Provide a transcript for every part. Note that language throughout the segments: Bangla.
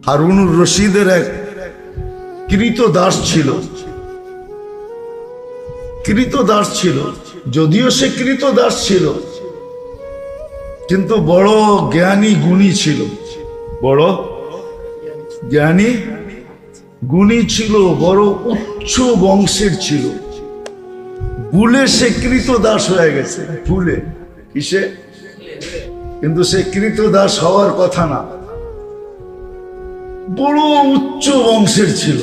হারুনুর রশিদের এক কৃতদাস ছিল, যদিও সে কৃতদাস ছিল কিন্তু বড় জ্ঞানী গুণী ছিল, বড় জ্ঞানী গুণী ছিল, বড় উচ্চ বংশের ছিল। ভুলে সে কৃতদাস হয়ে গেছে, ভুলে। কিসে? কিন্তু সে কৃতদাস হওয়ার কথা না, বড় উচ্চ বংশের ছিল।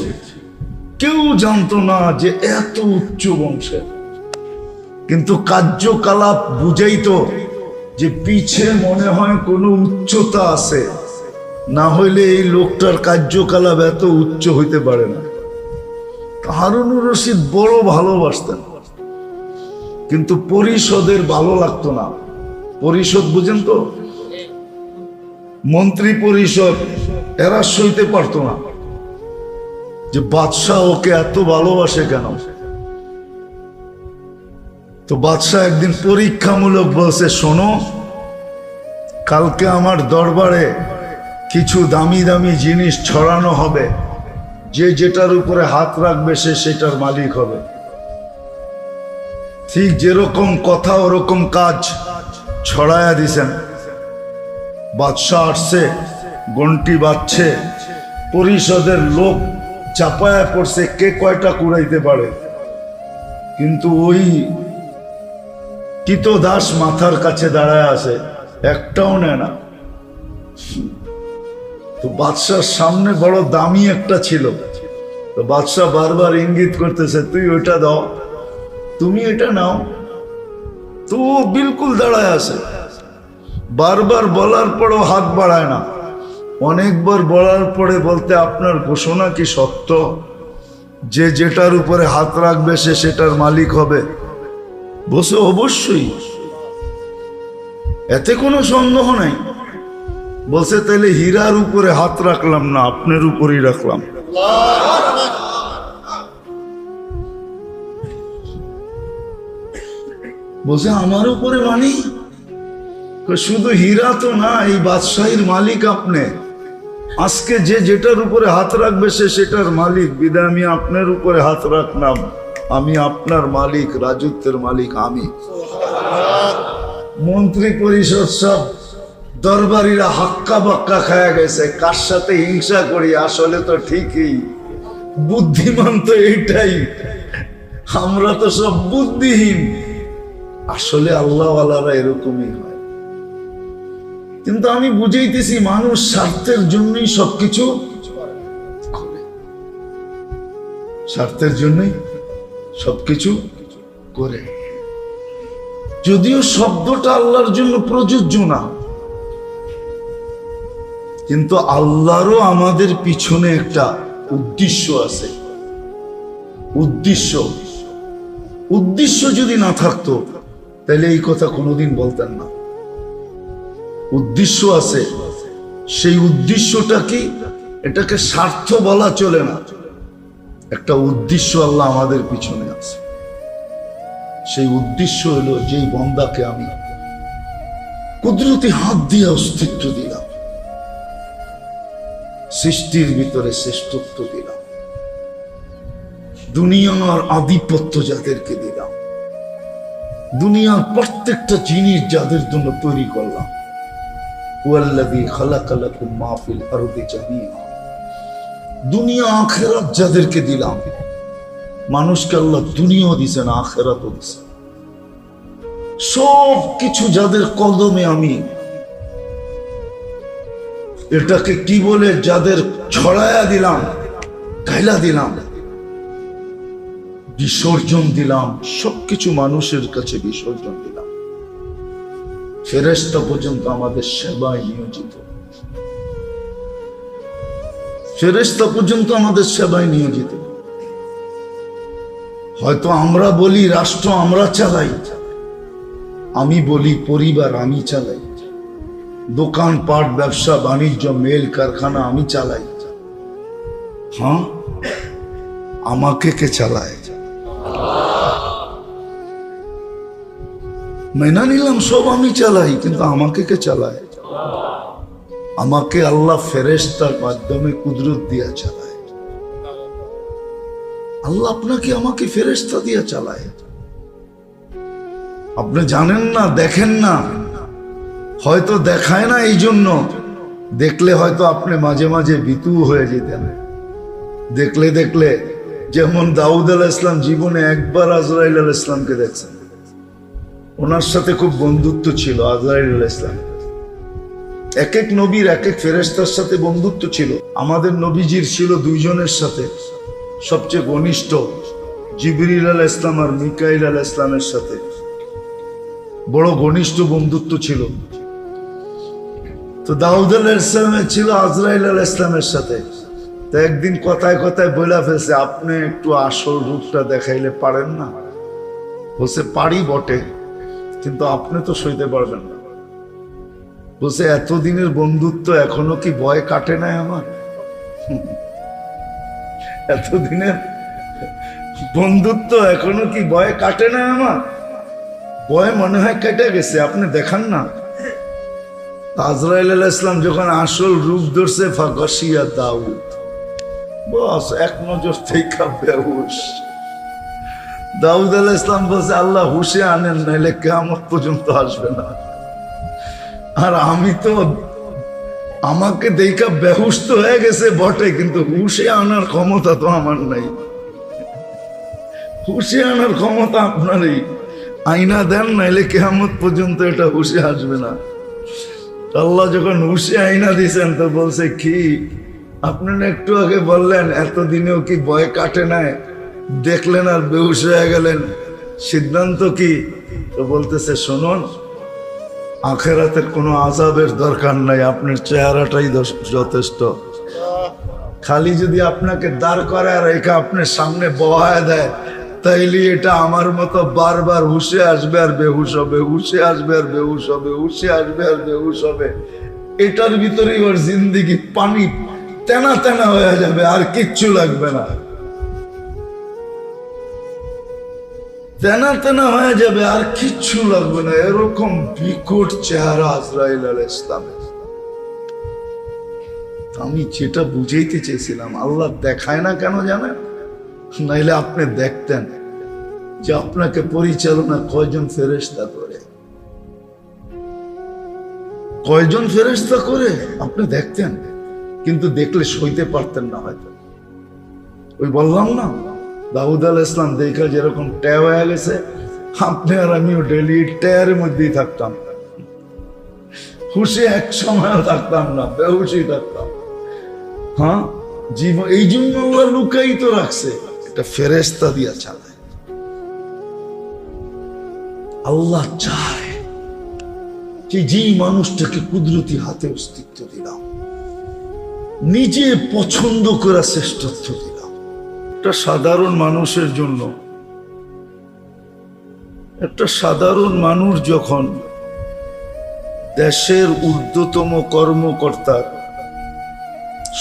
কেউ জানতো না যে এত উচ্চ বংশের, কিন্তু কার্যকলাপ বুঝাইতো যে পিছে মনে হয় কোনো উচ্চতা আছে, না হইলে এই লোকটার কার্যকলাপ এত উচ্চ হইতে পারে না। হারুনুর রশিদ বড় ভালোবাসতেন, কিন্তু পরিষদের ভালো লাগতো না। পরিষদ বুঝেন তো, মন্ত্রী পরিষদ, এরা সইতে পারতো না যে বাদশাহ ওকে এত ভালোবাসে কেন। তো বাদশাহ একদিন পরীক্ষামূলক বলছে, শোনো, কালকে আমার দরবারে কিছু দামি দামি জিনিস ছড়ানো হবে, যে যেটার উপরে হাত রাখবে সে সেটার মালিক হবে। ঠিক যেরকম কথা ওরকম কাজ ছড়ায়া দিছেন। বাদশাহ আসছে, ঘন্টি বাজছে, পরিষদের লোক চাপায়া পড়ছে কে কয়টা কুড়াইতে পারে, কিন্তু ওই কৃতদাস মাথার কাছে দাঁড়ায় আছে, একটাও নেয় না। তো বাদশার সামনে বড় দামি একটা ছিল, তো বাদশাহ বারবার ইঙ্গিত করতেছে, তুই ওইটা দাও, তুমি এটা নাও। তো বিলকুল দাঁড়ায় আছে, বারবার বলার পরও হাত বাড়ায় না। অনেকবার বলার পরে বলতে, আপনার ঘোষণা কি সত্য যে যেটার উপরে হাত রাখবে সে সেটার মালিক হবে? বসে অবশ্যই, এতে কোনো সন্দেহ নাই। বলছে, তাহলে হীরার উপরে হাত রাখলাম না, আপনার উপরেই রাখলাম। বলছে, আমার উপরে মানে? শুধু হীরা তো না, এই বাদশাহীর মালিক আপনি। আজকে যে যেটার উপরে হাত রাখবে সে সেটার মালিক, বিদায় আমি আপনার উপরে হাত রাখলাম। আমি আপনার মালিক, রাজত্বের মালিক আমি। মন্ত্রী পরিষদ সব দরবারিরা হাক্কা বাক্কা খায়া গেছে, কার সাথে হিংসা করি, আসলে তো ঠিকই বুদ্ধিমান তো এইটাই, আমরা তো সব বুদ্ধিহীন। আসলে আল্লাহওয়ালারা এরকমই হয়। কিন্তু আমি বুঝাইতেছি, মানুষ স্বার্থের জন্যই সবকিছু করে, স্বার্থের জন্যই সবকিছু করে। যদিও শব্দটা আল্লাহর জন্য প্রযোজ্য না, কিন্তু আল্লাহরও আমাদের পিছনে একটা উদ্দেশ্য আছে। উদ্দেশ্য যদি না থাকতো তাহলে এই কথা কোনোদিন বলতেন না। উদ্দেশ্য আছে, সেই উদ্দেশ্যটা কি? এটাকে স্বার্থ বলা চলে না, একটা উদ্দেশ্য আল্লাহ আমাদের পিছনে আছে। সেই উদ্দেশ্য হলো, যেই বন্দাকে আমি কুদরতি হাত দিয়ে অস্তিত্ব দিলাম, সৃষ্টির ভিতরে শ্রেষ্ঠত্ব দিলাম, দুনিয়ার আধিপত্য যাদেরকে দিলাম, দুনিয়ার প্রত্যেকটা জিনিস যাদের জন্য তৈরি করলাম, দুনিয়া আখেরাত যাদেরকে দিলাম, মানুষকে আল্লাহ দুনিয়াও দিছেন, আখেরাতও দিছেন, সব কিছু যাদের কদমে আমি, এটাকে কি বলে, যাদের ছড়ায়া দিলাম, ঢাইলা দিলাম, বিসর্জন দিলাম, সবকিছু মানুষের কাছে বিসর্জন দিলাম। ফেরেশতা পর্যন্ত আমাদের সেবায় নিয়োজিত, ফেরেশতা পর্যন্ত আমাদের সেবায় নিয়োজিত। হয়তো আমরা বলি রাষ্ট্র আমরা চালাই, আমি বলি পরিবার আমি চালাই, দোকানপাট, ব্যবসা বাণিজ্য, মেল কারখানা আমি চালাই। হ্যাঁ, আমাকে কে চালায়? মেনা নিলাম সব আমি চালাই, কিন্তু আমাকে কে চালায়? আমাকে আল্লাহ ফেরেশতার মাধ্যমে কুদরত দিয়া চালায়। আল্লাহ আপনাকে আমাকে ফেরেশতা দিয়া চালায়। আপনি জানেন না, দেখেন না, হয়তো দেখায় না, এই জন্য দেখলে হয়তো আপনি মাঝে মাঝে ভীতু হয়ে যেতেন। দেখলে দেখলে, যেমন দাউদ আলাইহিস সালাম জীবনে একবার আজরাইল আলাইহিস সালামকে দেখছেন, ওনার সাথে খুব বন্ধুত্ব ছিল আজরাইল আলাইহিস সালাম। এক এক নবীর এক এক ফেরেশতার সাথে বন্ধুত্ব ছিল। আমাদের নবীজির ছিল দুইজনের সাথে, সবচেয়ে ঘনিষ্ঠ জিবরিল আলাইহিস সালাম আর মিকাইল আলাইহিস সালামের সাথে বড় ঘনিষ্ঠ বন্ধুত্ব ছিল। তো দাউদ আলাইহিস সালামের ছিল আজরাইল আলাইহিস সালামের সাথে। তো একদিন কথায় কথায় বলে ফেলছে, আপনি একটু আসল রূপটা দেখাইলে পারেন না? বলছে, পারি বটে, কিন্তু আপনি তো সইতে পারবেন না। বলছে, এতদিনের বন্ধুত্ব এখনো কি ভয় কাটে নাই আমার? এতদিনের বন্ধুত্ব এখনো কি ভয় কাটে নাই আমার? ভয় মনে হয় কেটে গেছে, আপনি দেখান না। আজরাইল আলাইহিস সালাম যখন আসল রূপ ধরছে, ফাগাশিয়া দাউদ, বস এক নজর থেকে বেহুশ। দাউদ আলাইহিস সালাম বলছে, আল্লাহ হুশে আনেন, নাইলে কিয়ামত পর্যন্ত আসবে না। আর আমি তো, আমাকে দেখা বেহুশ তো হয়ে গেছে বটে, কিন্তু হুশে আনার ক্ষমতা তো আমার নাই। হুশে আনার ক্ষমতা আপনারই। আইনা দেন, নাইলে কিয়ামত পর্যন্ত এটা হুশে আসবে না। আল্লাহ যখন হুশে আইনা দিয়েছেন, তো বলছে, কি আপনারা একটু আগে বললেন এতদিনেও কি ভয় কাটে নাই, দেখলেন আর বেহুশ হয়ে গেলেন, সিদ্ধান্ত কি? তো বলতেছে, শুনুন, আখেরাতের কোনো আযাবের দরকার নাই, আপনার চেহারাটাই যথেষ্ট। খালি যদি আপনাকে দাঁড় করায় আর একা আপনার সামনে বহায় দেয়, তাইলে এটা আমার মতো বারবার হুশে আসবে আর বেহুশ হবে, হুশে আসবে আর বেহুশ হবে, হুশে আসবে আর বেহুশ হবে। এটার ভিতরেই ওর জিন্দেগি পানি তেনা তেনা হয়ে যাবে, আর কিচ্ছু লাগবে না। তেনা তেনা হয়ে যাবে, আর কিচ্ছু লাগবে না। এরকম বিকট চেহারা আজরাইল আলাইহিস সালামের। আমি যেটা বুঝাইতে চেয়েছিলাম, আল্লাহ দেখায় না কেন জানেন? নাইলে আপনি দেখতেন যে আপনাকে পরিচালনা কয়জন ফেরেশতা করে, কয়জন ফেরেশতা করে আপনি দেখতেন, কিন্তু দেখলে সইতে পারতেন না হয়তো। ওই বললাম না, দাউদ আলাইহিস সালাম দেখা যেরকম ট্যা হয়ে গেছে, আপনি আর আমিও ডেলি ট্যারের মধ্যেই থাকতাম, হুশে এক সময়ও থাকতাম না, বেহুশই থাকতাম। হ্যাঁ, জীবন এই জন্য আল্লাহ লুকাই তো রাখছে, এটা ফেরেশতা দিয়া চালায়। আল্লাহ চায় যে যেই মানুষটাকে কুদরতি হাতে অস্তিত্ব দিলাম, নিজে পছন্দ করা শ্রেষ্ঠত্ব দিলাম, একটা সাধারণ মানুষের জন্য, একটা সাধারণ মানুষ যখন দেশের ঊর্ধ্বতম কর্মকর্তার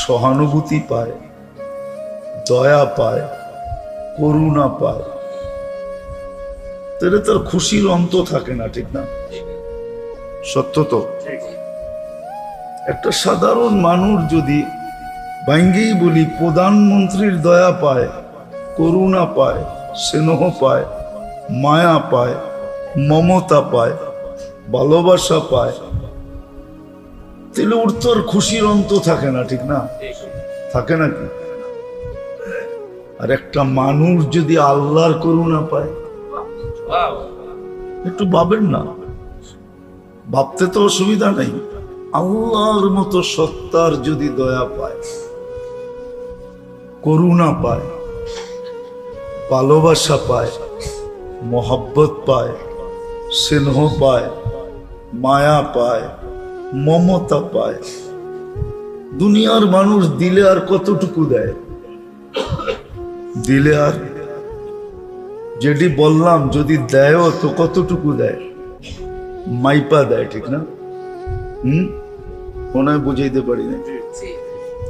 সহানুভূতি পায়, দয়া পায়, করুণা পায়, তাহলে তার খুশির অন্ত থাকে না, ঠিক না? সত্য তো। একটা সাধারণ মানুষ যদি, ভাঙ্গেই বলি, প্রধানমন্ত্রীর দয়া পায়, করুণা পায়, স্নেহ পায়, মায়া পায়, মমতা পায়, ভালোবাসা পায়, তাহলে ওর তো আর খুশির অন্ত থাকে না, ঠিক না? থাকে নাকি? আর একটা মানুষ যদি আল্লাহর করুণা পায়, একটু ভাবেন না, ভাবতে তো অসুবিধা নেই, আল্লাহর মতো সত্তার যদি দয়া পায়, করুণা পায়, ভালোবাসা পায়, মহব্বত পায়, স্নেহ পায়, মায়া পায়, মমতা পায়, দুনিয়ার মানুষ দিলে আর কতটুকু দেয়? দিলে আর, যেটি বললাম, যদি দেয়ও তো কতটুকু দেয়? মাইপা দেয়, ঠিক না? মনে হয় বুঝাইতে পারি না।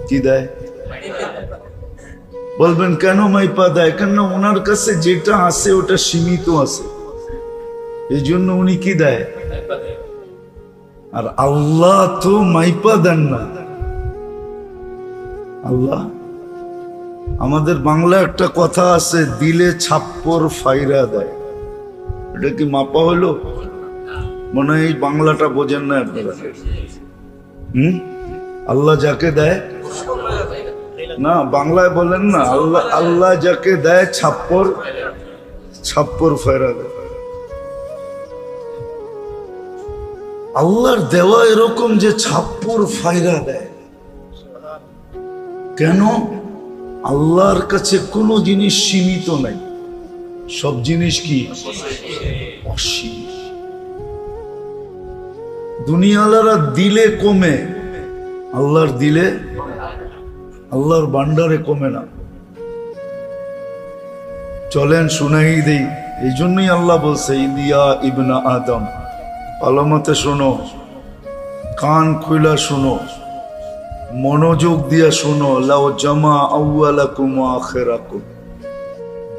কি দেয় বলবেন? কেন মাইপা দেয়? কেন? ওনার কাছে যেটা আছে ওটা সীমিত আছে, এই জন্য উনি কি দেয়? আর আল্লাহ তো মাইপা দেন না। আল্লাহ, আমাদের বাংলা একটা কথা আছে, দিলে ছাপ্পর ফাইরা দেয়। এটা কি মাপা হলো? মনে হয় এই বাংলাটা বোঝেন না আপনারা। আল্লাহ যাকে দেয়, না বাংলায় বলেন না, আল্লাহ আল্লাহ যাকে দেয় ছাপ্পর ছাপ্পর ফাইরা দেয়। আল্লাহর দেওয়া এরকম যে ছাপ্পর ফাইরা দেয়। কেন? আল্লাহর কাছে কোনো জিনিস সীমিত নাই, সব জিনিস কি অসীম। দুনিয়ালারা দিলে কমে, আল্লাহর দিলে, আল্লাহর ভান্ডারে কমে না। চলেন শুনাই দেই। এই জন্যই আল্লাহ বলছে, ইদিয়া ইবনা আদম, আলমতে শোনো, কান খুইলা শোনো, মনোযোগ দিয়া শোনো। লাও জামা আউয়ালাকুম ওয়া আখিরাকুম,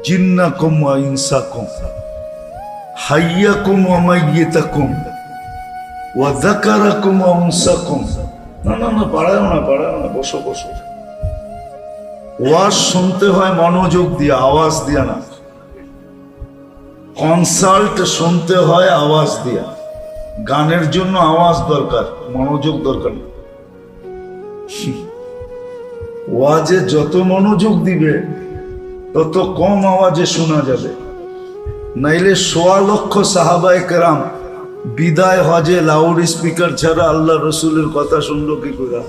জিন্নাকুম ওয়া ইনসাকুম, হাইয়াকুম ওয়া মাইয়িতাকুম, ওয়া যাকারাকুম ওয়া উনসাকুম। না না না, পাড়াও না, পাড়াও না, বসো বসো। ওয়াজ শুনতে হয় মনোযোগ দিয়া, আওয়াজ দিয়া না। কনসাল্ট শুনতে হয় আওয়াজ দিয়া। গানের জন্য আওয়াজ দরকার, মনোযোগ দরকার না। ওয়াজে যত মনোযোগ দিবে তত কম আওয়াজে শোনা যাবে। নাইলে ১৬ লক্ষ সাহাবায়ে কেরাম বিদায় হজে লাউড স্পিকার ছাড়া আল্লাহ রসুলের কথা শুনলো কি করে?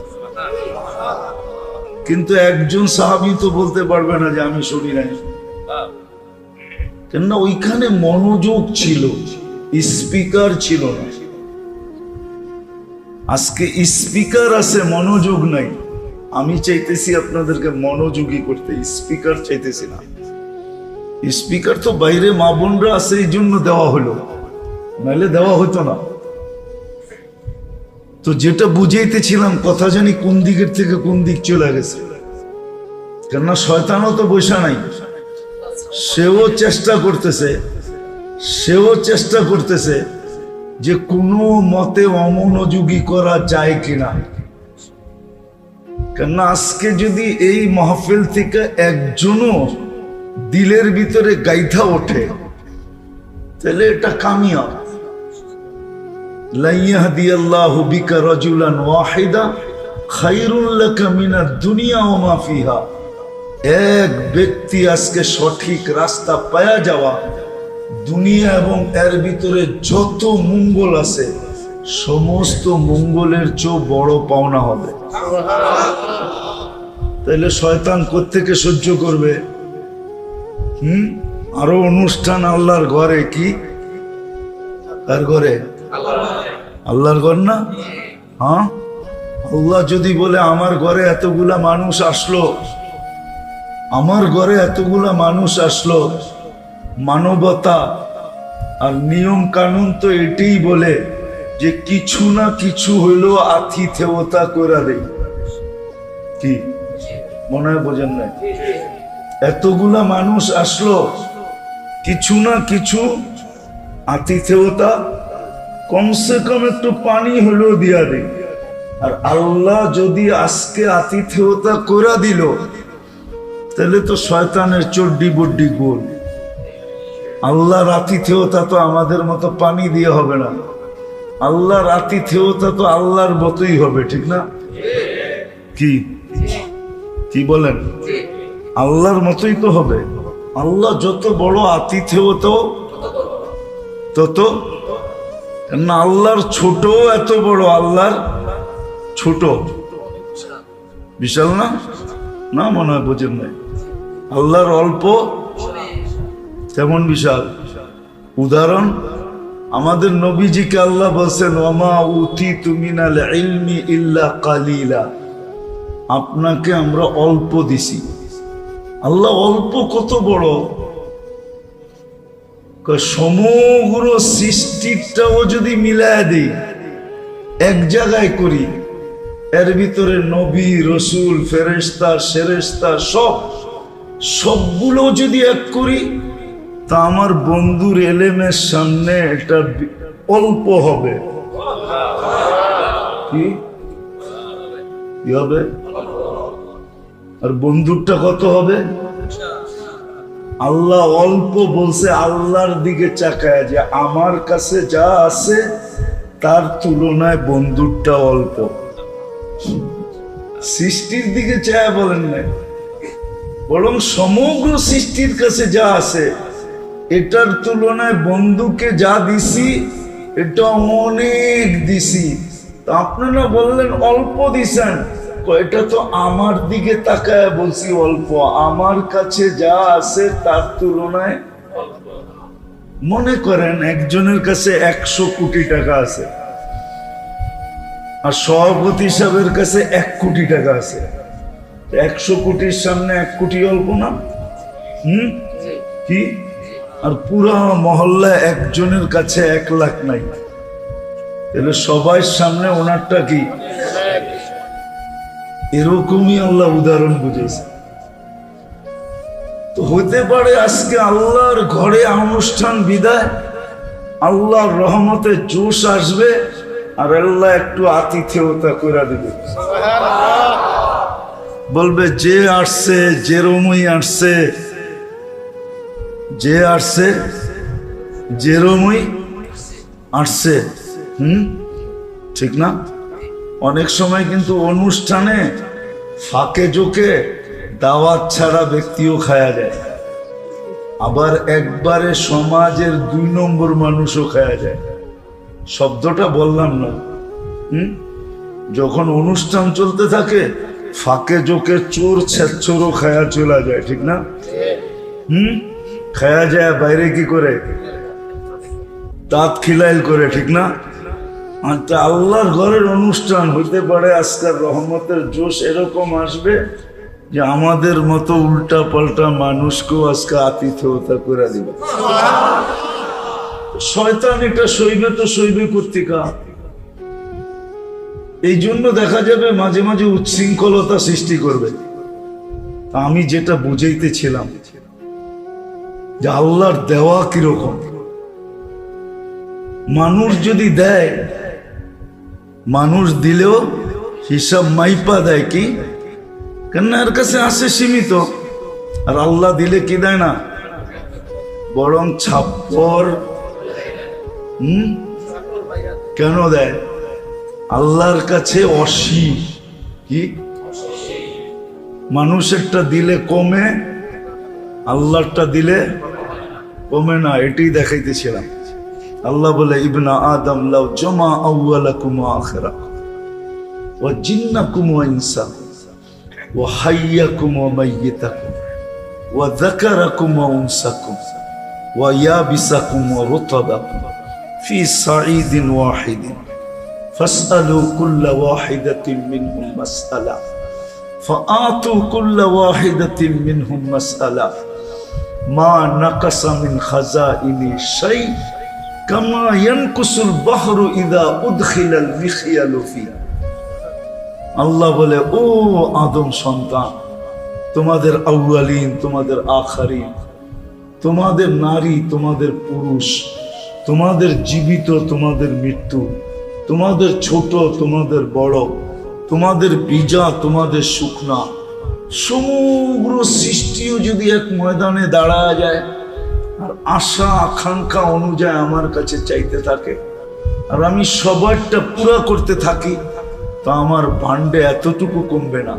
কিন্তু একজন সাহাবী তো বলতে পারবে না যে আমি শুনি নাই। কেননা ওইখানে মনোযোগ ছিল, স্পিকার ছিল না। আজকে স্পিকার আছে, মনোযোগ নাই। আমি চাইতেছি আপনাদেরকে মনোযোগী করতে, স্পিকার চাইতেছি না। স্পিকার তো বাইরে মা বোনরা আছে, এই জন্য দেওয়া হলো, নাহলে দেওয়া হতো না। তো যেটা বুঝাইতেছিলাম, কথা জানি কোন দিকের থেকে কোন দিক চলে গেছে। কেননা শয়তানও তো বসা নাই, সেও চেষ্টা করতেছে যে কোনো মতে অমনোযোগী করা যায় কিনা। কেননা আজকে যদি এই মাহফিল থেকে একজনও দিলের ভিতরে গাইথা ওঠে, তাহলে এটা কামিয়াব। লা ইয়াহদিয়াল্লাহু বিকা রাজুলান ওয়াহিদা খায়রুল লাকা মিনাদ দুনিয়া ওয়া মা ফিহা। এক ব্যক্তি আজকে সঠিক রাস্তা পায়া যাওয়া, দুনিয়া এবং এর ভিতরে যত মঙ্গল আছে সমস্ত মঙ্গলের চেয়ে বড় পাওনা হবে। তাইলে শয়তান কোত্থেকে সহ্য করবে? আরো অনুষ্ঠান আল্লাহর ঘরে, কি কার ঘরে? আল্লাহর ঘর না? হ্যাঁ, আল্লাহ যদি বলে আমার ঘরে এতগুলা মানুষ আসলো, আমার ঘরে এতগুলা মানুষ আসলো, মানবতা আর নিয়ম কানুন তো এটাই বলে যে কিছু না কিছু হইলো আতিথেয়তা করে দেই। কি মনে হয় বোঝেন না? এতগুলা মানুষ আসলো, কিছু না কিছু আতিথেয়তা, কমসে কম একটু পানি হলেও দিয়া দেই। আর আল্লাহ যদি আজকে আতিথেয়তা করে দিল, তাহলে তো শয়তানের চড্ডি বড্ডি গোল। আল্লাহর আতিথেয়তা তো আমাদের মতো পানি দিয়ে হবে না, আল্লাহর আতিথেয়তা তো আল্লাহর মতোই হবে, ঠিক না? কি কি বলেন? আল্লাহর মতোই তো হবে। আল্লাহ যত বড় আতিথেয়তা তত না, আল্লাহর ছোট এত বড়, আল্লাহর ছোট বিশাল না? না মনে হয় বোঝেন নাই। আল্লাহর অল্প তেমন বিশাল। উদাহরণ, আমাদের নবীজিকে আল্লাহ বলছেন, ওয়ামা উতিতু মিনাল ইলমি ইল্লা কালিলা, আপনাকে আমরা অল্প দিছি। আল্লাহ অল্প কত বড়! সমগ্র সৃষ্টিটাও যদি মিলায় দিই, এক জায়গায় করি, এর ভিতরে নবী, রসুল, ফেরেশতা, সেরেশতা সবগুলো যদি এক করি, তা আমার বন্ধুর এলেমের সামনে এটা অল্প হবে। কি কি হবে? আর বন্ধুরটা কত হবে? আল্লাহ অল্প বলছে, আল্লাহর দিকে চাকায় যে আমার কাছে যা আছে তার তুলনায় বন্ধুরটা অল্প। সৃষ্টির দিকে চায় বলেন না, বরং সমগ্র সৃষ্টির কাছে যা আছে এটার তুলনায় বন্ধুকে যা দিছি এটা অনেক দিছি। তা আপনারা বললেন অল্প দিছেন, এটা তো আমার দিকে তাকায় বলছি অল্প, আমার কাছে যা আছে তার তুলনায়। মনে করেন একজনের কাছে 100 কোটি টাকা আছে আর সভাপতি সাহেবের কাছে 1 কোটি টাকা আছে। 100 কোটির সামনে 1 কোটি অল্প না? কি? আর পুরা মহল্লায় একজনের কাছে 1 লাখ নাই, তাহলে সবার সামনে ওনারটা কি? এরকমই আল্লাহ উদাহরণ বুঝেছে। তো হতে পারে আজকে আল্লাহর ঘরে অনুষ্ঠান বিদায়, আল্লাহর রহমতে জোশ আসবে আর আল্লাহ একটু আতিথেয়তা করে দিবে। বলবে যে আসছে, যেরমই আসছে, যে আসছে যেরমই আসছে। ঠিক না? অনেক সময় কিন্তু অনুষ্ঠানে ফাঁকে জোকে দাওয়াত ছাড়া ব্যক্তিও খায়া যায়, আবার একবারে সমাজের 2 নম্বর মানুষও খায়া যায়। শব্দটা বললাম না। যখন অনুষ্ঠান চলতে থাকে ফাঁকে জোকে চোর ছেচ্চোরও খায়া চলা যায়, ঠিক না? খায়া যায় বাইরে কি করে? দাঁত খিলাইল করে, ঠিক না? আল্লাহর ঘরের অনুষ্ঠান হইতে পারে আজকাল রহমতের জোশ এরকম আসবে যে আমাদের মতো উল্টা পাল্টা মানুষকেও আজকে আতিথেয়তা করে দিবে। শয়তান এটা সইবে তো সইবে কর্তিকা। এই জন্য দেখা যাবে মাঝে মাঝে উচ্ছৃঙ্খলতা সৃষ্টি করবে। আমি যেটা বুঝাইতেছিলাম যে আল্লাহর দেওয়া কিরকম, মানুষ যদি দেয়, মানুষ দিলেও হিসাব মাইপা দেয়। কি? কেন এর কাছে আসে সীমিত, আর আল্লাহ দিলে কি দেয় না, বরং ছাপ্পর। কেন দেয়? আল্লাহর কাছে অসীম। কি? মানুষেরটা দিলে কমে, আল্লাহরটা দিলে কমে না। এটাই দেখাইতেছিলাম। আল্লাহ বলে ইবনা আদম লাউ জামা আউয়ালাকুম ওয়া আখিরাকুম ওয়া জিন্নাকুম ওয়া ইনসাকুম ওয়া হাইয়াকুম ওয়া মাইয়িতাকুম ওয়া যাকারাকুম ওয়া উনসাকুম ওয়া ইয়াবিসাকুম ওয়া রুতাবাকুম ফি সাঈদিন ওয়াহিদিন ফাসআলু কুল্লা ওয়াহিদাতিন মিনহুম মাসআলা ফাআতু কুল্লা ওয়াহিদাতিন মিনহুম মাসআলা মা নাকাসা মিন খাযাইনি শাই কামা ইয়ানকুসুল বাহরু ইযা উদখিলাল মিখয়ালু ফি। আল্লাহ বলে, ও আদম সন্তান, তোমাদের আউয়ালিন, তোমাদের আখারিন, তোমাদের নারী, তোমাদের পুরুষ, তোমাদের জীবিত, তোমাদের মৃত্যু, তোমাদের ছোট, তোমাদের বড়, তোমাদের বীজা, তোমাদের শুকনা, সমগ্র সৃষ্টিও যদি এক ময়দানে দাঁড়ায় যায় আর আশা আকাঙ্ক্ষা অনুযায়ী আমার কাছে চাইতে থাকে আর আমি সবারটা পুরা করতে থাকি, তা আমার ভান্ডে এতটুকু কমবে না,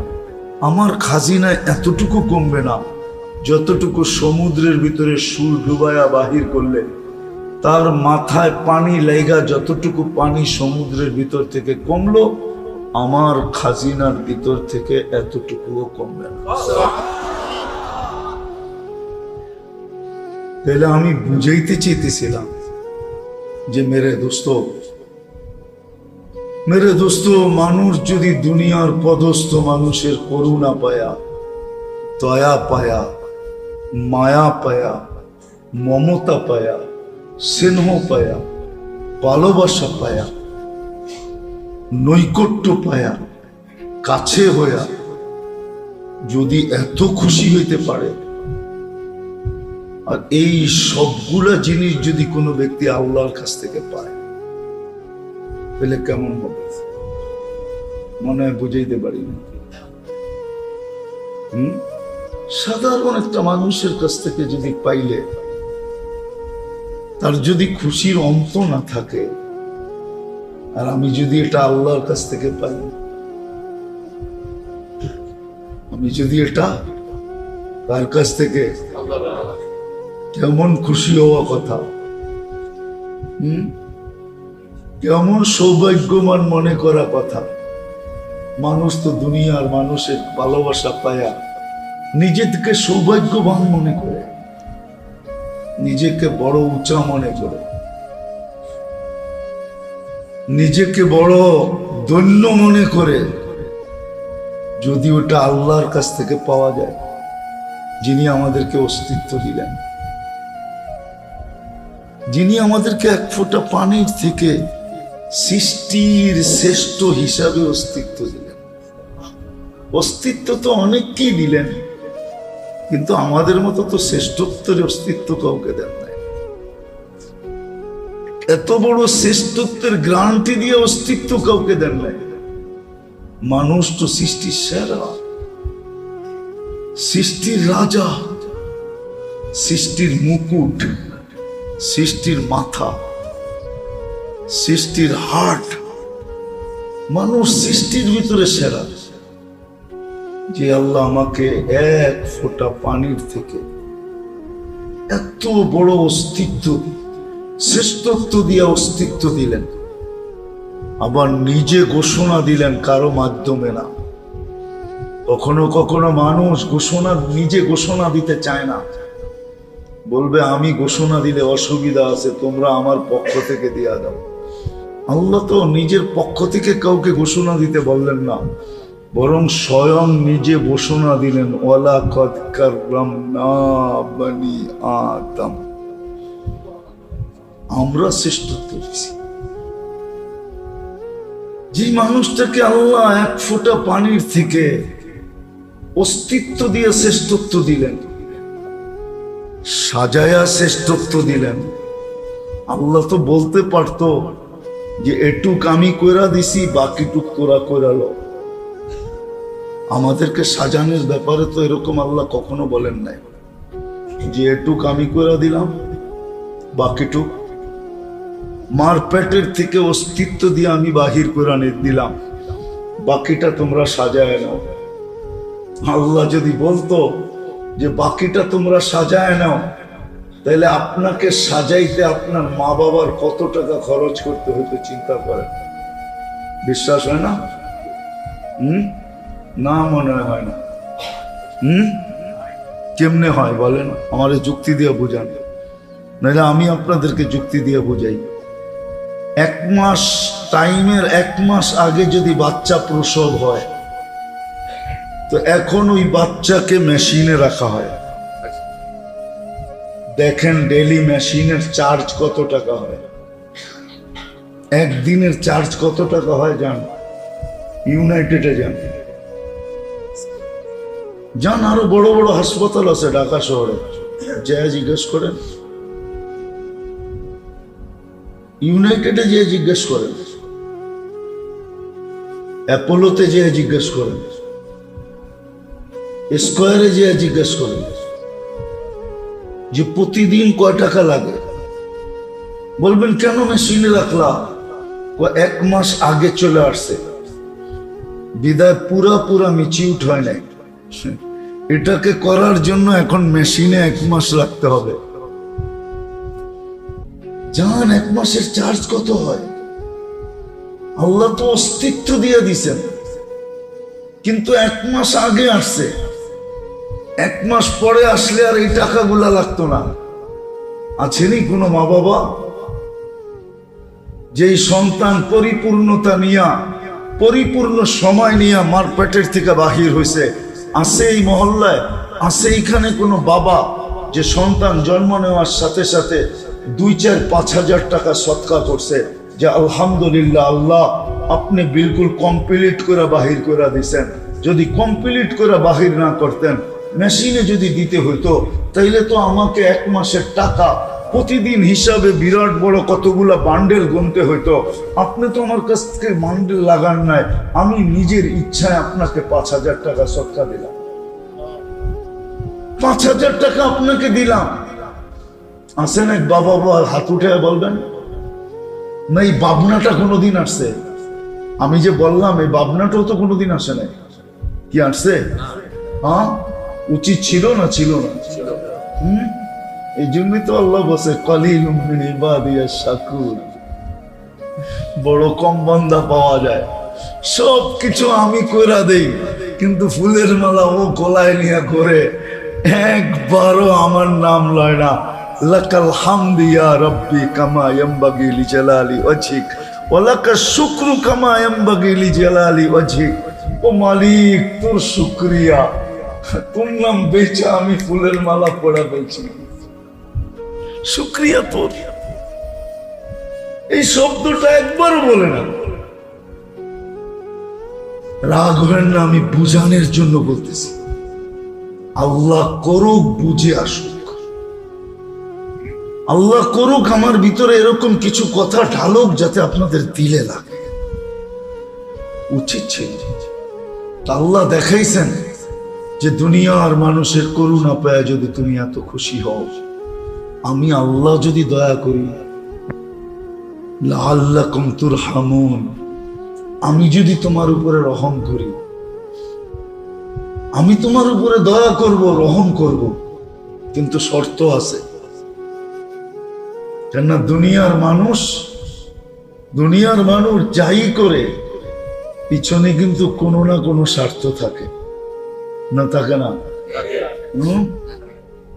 আমার খাজিনায় এতটুকু কমবে না যতটুকু সমুদ্রের ভিতরে সুর ডুবায়া বাহির করলে তার মাথায় পানি লাইগা যতটুকু পানি সমুদ্রের ভিতর থেকে কমলো, আমার খাজিনার ভিতর থেকে এতটুকুও কমবে না। তাহলে আমি বুঝাইতে চাইতেছিলাম যে মেরে দোস্ত, মানুষ যদি দুনিয়ার পদস্থ মানুষের করুণা পায়া, দয়া পায়া, মায়া পায়া, মমতা পায়া, স্নেহ পায়া, ভালোবাসা পায়া, নৈকট্য পায়া, কাছে হইয়া যদি এত খুশি হইতে পারে, আর এই সবগুলা জিনিস যদি কোনো ব্যক্তি আল্লাহর কাছ থেকে পায়, তাহলে কেমন হবে? মনে হয় বুঝাইতে পারি না। সাধারণ একটা মানুষের কাছ থেকে যদি পাইলে তার যদি খুশির অন্ত না থাকে, আর আমি যদি এটা আল্লাহর কাছ থেকে পাই, আমি যদি এটা তার কাছ থেকে, কেমন খুশি হওয়া কথা, কেমন সৌভাগ্যবান মনে করা কথা। মানুষ তো দুনিয়ার মানুষের ভালোবাসা পায়া নিজেকে সৌভাগ্যবান মনে করে, নিজেকে বড় উঁচা মনে করে, নিজেকে বড় ধন্য মনে করে। যদি ওটা আল্লাহর কাছ থেকে পাওয়া যায়, যিনি আমাদেরকে অস্তিত্ব দিলেন, যিনি আমাদেরকে এক ফোঁটা পানির থেকে সৃষ্টির শ্রেষ্ঠ হিসাবে অস্তিত্ব দিলেন। অস্তিত্ব তো অনেককেই দিলেন, কিন্তু আমাদের মতো তো শ্রেষ্ঠত্বের অস্তিত্ব কাউকে দেন নাই। এত বড় শ্রেষ্ঠত্বের গ্যারান্টি দিয়ে অস্তিত্ব কাউকে দেন নাই। মানুষ তো সৃষ্টির সেরা, সৃষ্টির রাজা, সৃষ্টির মুকুট, সৃষ্টির মাথা, সৃষ্টির হার্ট। মানুষ সৃষ্টির ভিতরে সেরা। যে আল্লাহ আমাকে এক ফোঁটা পানির থেকে এত বড় অস্তিত্ব, শ্রেষ্ঠত্ব দিয়ে অস্তিত্ব দিলেন, আবার নিজে ঘোষণা দিলেন, কারো মাধ্যমে না। কখনো কখনো মানুষ নিজে ঘোষণা দিতে চায় না, বলবে আমি ঘোষণা দিলে অসুবিধা আছে, তোমরা আমার পক্ষ থেকে দিয়া দাও। আল্লাহ তো নিজের পক্ষ থেকে কাউকে ঘোষণা দিতে বললেন না, বরং স্বয়ং নিজে ঘোষণা দিলেন, ওয়ালা কদ কাররামনা বনি আদম। আমরা শ্রেষ্ঠত্ব দিছি। যে মানুষটাকে আল্লাহ এক ফোঁটা পানির থেকে অস্তিত্ব দিয়ে শ্রেষ্ঠত্ব দিলেন, সাজায়া শ্রেষ্ঠত্ব দিলেন। আল্লাহ তো বলতে পারতো যে এটুক আমি কইরা দিছি, বাকিটুক তোরা কইরালো। আমাদেরকে সাজানোর ব্যাপারে তো এরকম আল্লাহ কখনো বলেন নাই যে এটুক আমি কইরা দিলাম, বাকিটুক মার পেটের থেকে অস্তিত্ব দিয়ে আমি বাহির করে দিলাম, বাকিটা তোমরা সাজায় নাও। আল্লাহ যদি বলতো যে বাকিটা তোমরা সাজায় নাও, তাহলে আপনাকে সাজাইতে আপনার মা বাবার কত টাকা খরচ করতে হতো চিন্তা করেন। বিশ্বাস হয় না? না, মনে হয় না। কেমনে হয় বলেন? আমার যুক্তি দিয়ে বোঝান, নাহলে আমি আপনাদেরকে যুক্তি দিয়ে বোঝাই। 1 মাস টাইমের 1 মাস আগে যদি বাচ্চা প্রসব হয়, তো এখন ওই বাচ্চাকে মেশিনে রাখা হয়। দেখেন ডেলি মেশিনের চার্জ কত টাকা হয়, একদিনের চার্জ কত টাকা হয় জান? ইউনাইটেডে যান, আরো বড় বড় হাসপাতাল আছে ঢাকা শহরে, যা জিজ্ঞেস করেন। ইউনাইটেডে যে জিজ্ঞেস করেন, অ্যাপোলোতে যে জিজ্ঞেস করেন, স্কয়ারে যে জিজ্ঞেস করেন যে প্রতিদিন কয় টাকা লাগে। বলবেন কেন মেশিনে রাখলা? 1 মাস আগে চলে আসছে, বিদায় পুরা মিচিউট হয় নাই। এটাকে করার জন্য এখন মেশিনে 1 মাস রাখতে হবে। জান 1 মাসের চার্জ কত হয়? আল্লাহ তো অস্তিত্ব দিয়ে দিছেন, কিন্তু 1 মাস আগে আসছে। 1 মাস পরে আসলে আর এই টাকাগুলা লাগতো না। আছেনি কোনো মা বাবা যেই সন্তান পরিপূর্ণতা নিয়া, পরিপূর্ণ সময় নিয়ে মার পেটের থেকে বাহির হয়েছে? আছে এই মহল্লায়? আছে এইখানে কোনো বাবা যে সন্তান জন্ম নেওয়ার সাথে সাথে 2-4-5 হাজার টাকা সদকা করছে, যে আলহামদুলিল্লাহ আল্লাহ আপনি বিলকুল কমপ্লিট করে বাহির করে দিছেন? যদি কমপ্লিট করে বাহির না করতেন, মেশিনে যদি দিতে হইতো, তাইলে তো আমাকে 1 মাসের টাকা প্রতিদিন হিসাবে বিরাট বড় কতগুলা বান্ডেল গুনতে হইতো। আপনি তো আমার কাছ থেকে বান্ডেল লাগান নাই, আমি নিজের ইচ্ছায় আপনাকে 5,000 টাকা সদকা দিলাম, 5,000 টাকা আপনাকে দিলাম। আসেন এক বাবা হাত উঠে বলবেন না এই ভাবনাটা কোনোদিন আসছে? আমি যে বললাম এই ভাবনাটাও তো কোনোদিন আসে নাই। কি আসছে? হ্যাঁ, উচিত ছিল না? ছিল না? এই জন্যই তো আল্লাহ বসে কালিলুম মিন ইবাদিয়াশ শাকুর, বড় কম বান্দা পাওয়া যায়। সব কিছু আমি কইরা দেই, কিন্তু ফুলের মালা ও গলায় নিয়ে করে একবারও আমার নাম লয় না। লাকাল হামদু ইয়া রাব্বি কামা ইয়ামবাগি লিজালালি ওয়াজহিক ওয়া লাকাশ শুকরু কামা ইয়ামবাগি লিজালালি ওয়াজহিক। ও মালিক, তোর শুকরিয়া, তোর নাম বেচা আমি ফুলের মালা পড়া পেয়েছি, শুকরিয়া তোর। এই শব্দটা একবারও বলে না। রাগ হবেন না, আমি বুঝানোর জন্য বলতেছি। আল্লাহ করুক বুঝে আসুক, আল্লাহ করুক আমার ভিতরে এরকম কিছু কথা ঢালুক যাতে আপনাদের দিলে লাগে। উচিত ছিল। আল্লাহ দেখাইছেন যে দুনিয়ার মানুষের করুণা পায় যদি তুমি এত খুশি হও, আমি আল্লাহ যদি দয়া করি, লাআল্লাকুম তুরহামুন, আমি যদি তোমার উপরে রহম করি, আমি তোমার উপরে দয়া করব, রহম করব, কিন্তু শর্ত আছে। কেননা দুনিয়ার মানুষ যাই করে পিছনে কিন্তু কোনো না কোনো স্বার্থ থাকে না? থাকে না?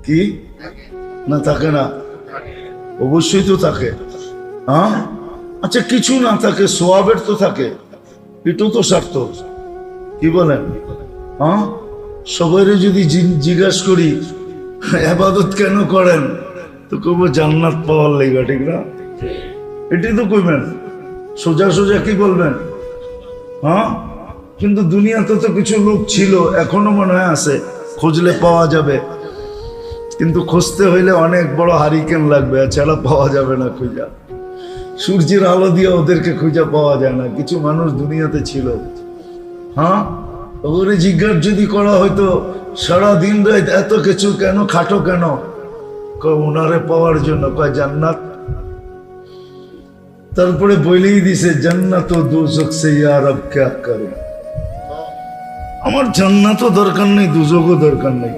কি না থাকে না? অবশ্যই তো থাকে। হ্যাঁ, আচ্ছা কিছু না থাকে, সোয়াবের তো থাকে, এটাও তো স্বার্থ। কি বলেন? হ্যাঁ, সবাই যদি জিজ্ঞাসা করি ইবাদত কেন করেন, তো কইব জান্নাত পাওয়ার লেগা, ঠিক না? এটাই তো কইবেন, সোজা সোজা কি বলবেন? হ্যাঁ, কিন্তু দুনিয়াতে তো কিছু লোক ছিল, এখনো মনে হয় আছে, খুঁজলে পাওয়া যাবে, কিন্তু খুঁজতে হইলে অনেক বড় হারিকেন লাগবে, এছাড়া পাওয়া যাবে না খুঁজা। সূর্যের আলো দিয়ে ওদেরকে খুঁজা পাওয়া যায় না। কিছু মানুষ দুনিয়াতে ছিল। হ্যাঁ, ওরে জিজ্ঞাসা যদি করা হয়তো সারা দিন রাত এত কিছু কেন, খাটো কেন, উনারে পাওয়ার জন্য, কয় জান্নাত। তারপরে বলেই দিছে জান্নাত ও দুজক সে ইয়া রব ক্যা করুম। আমার জান্নাতও দরকার নেই, দুজকও দরকার নেই।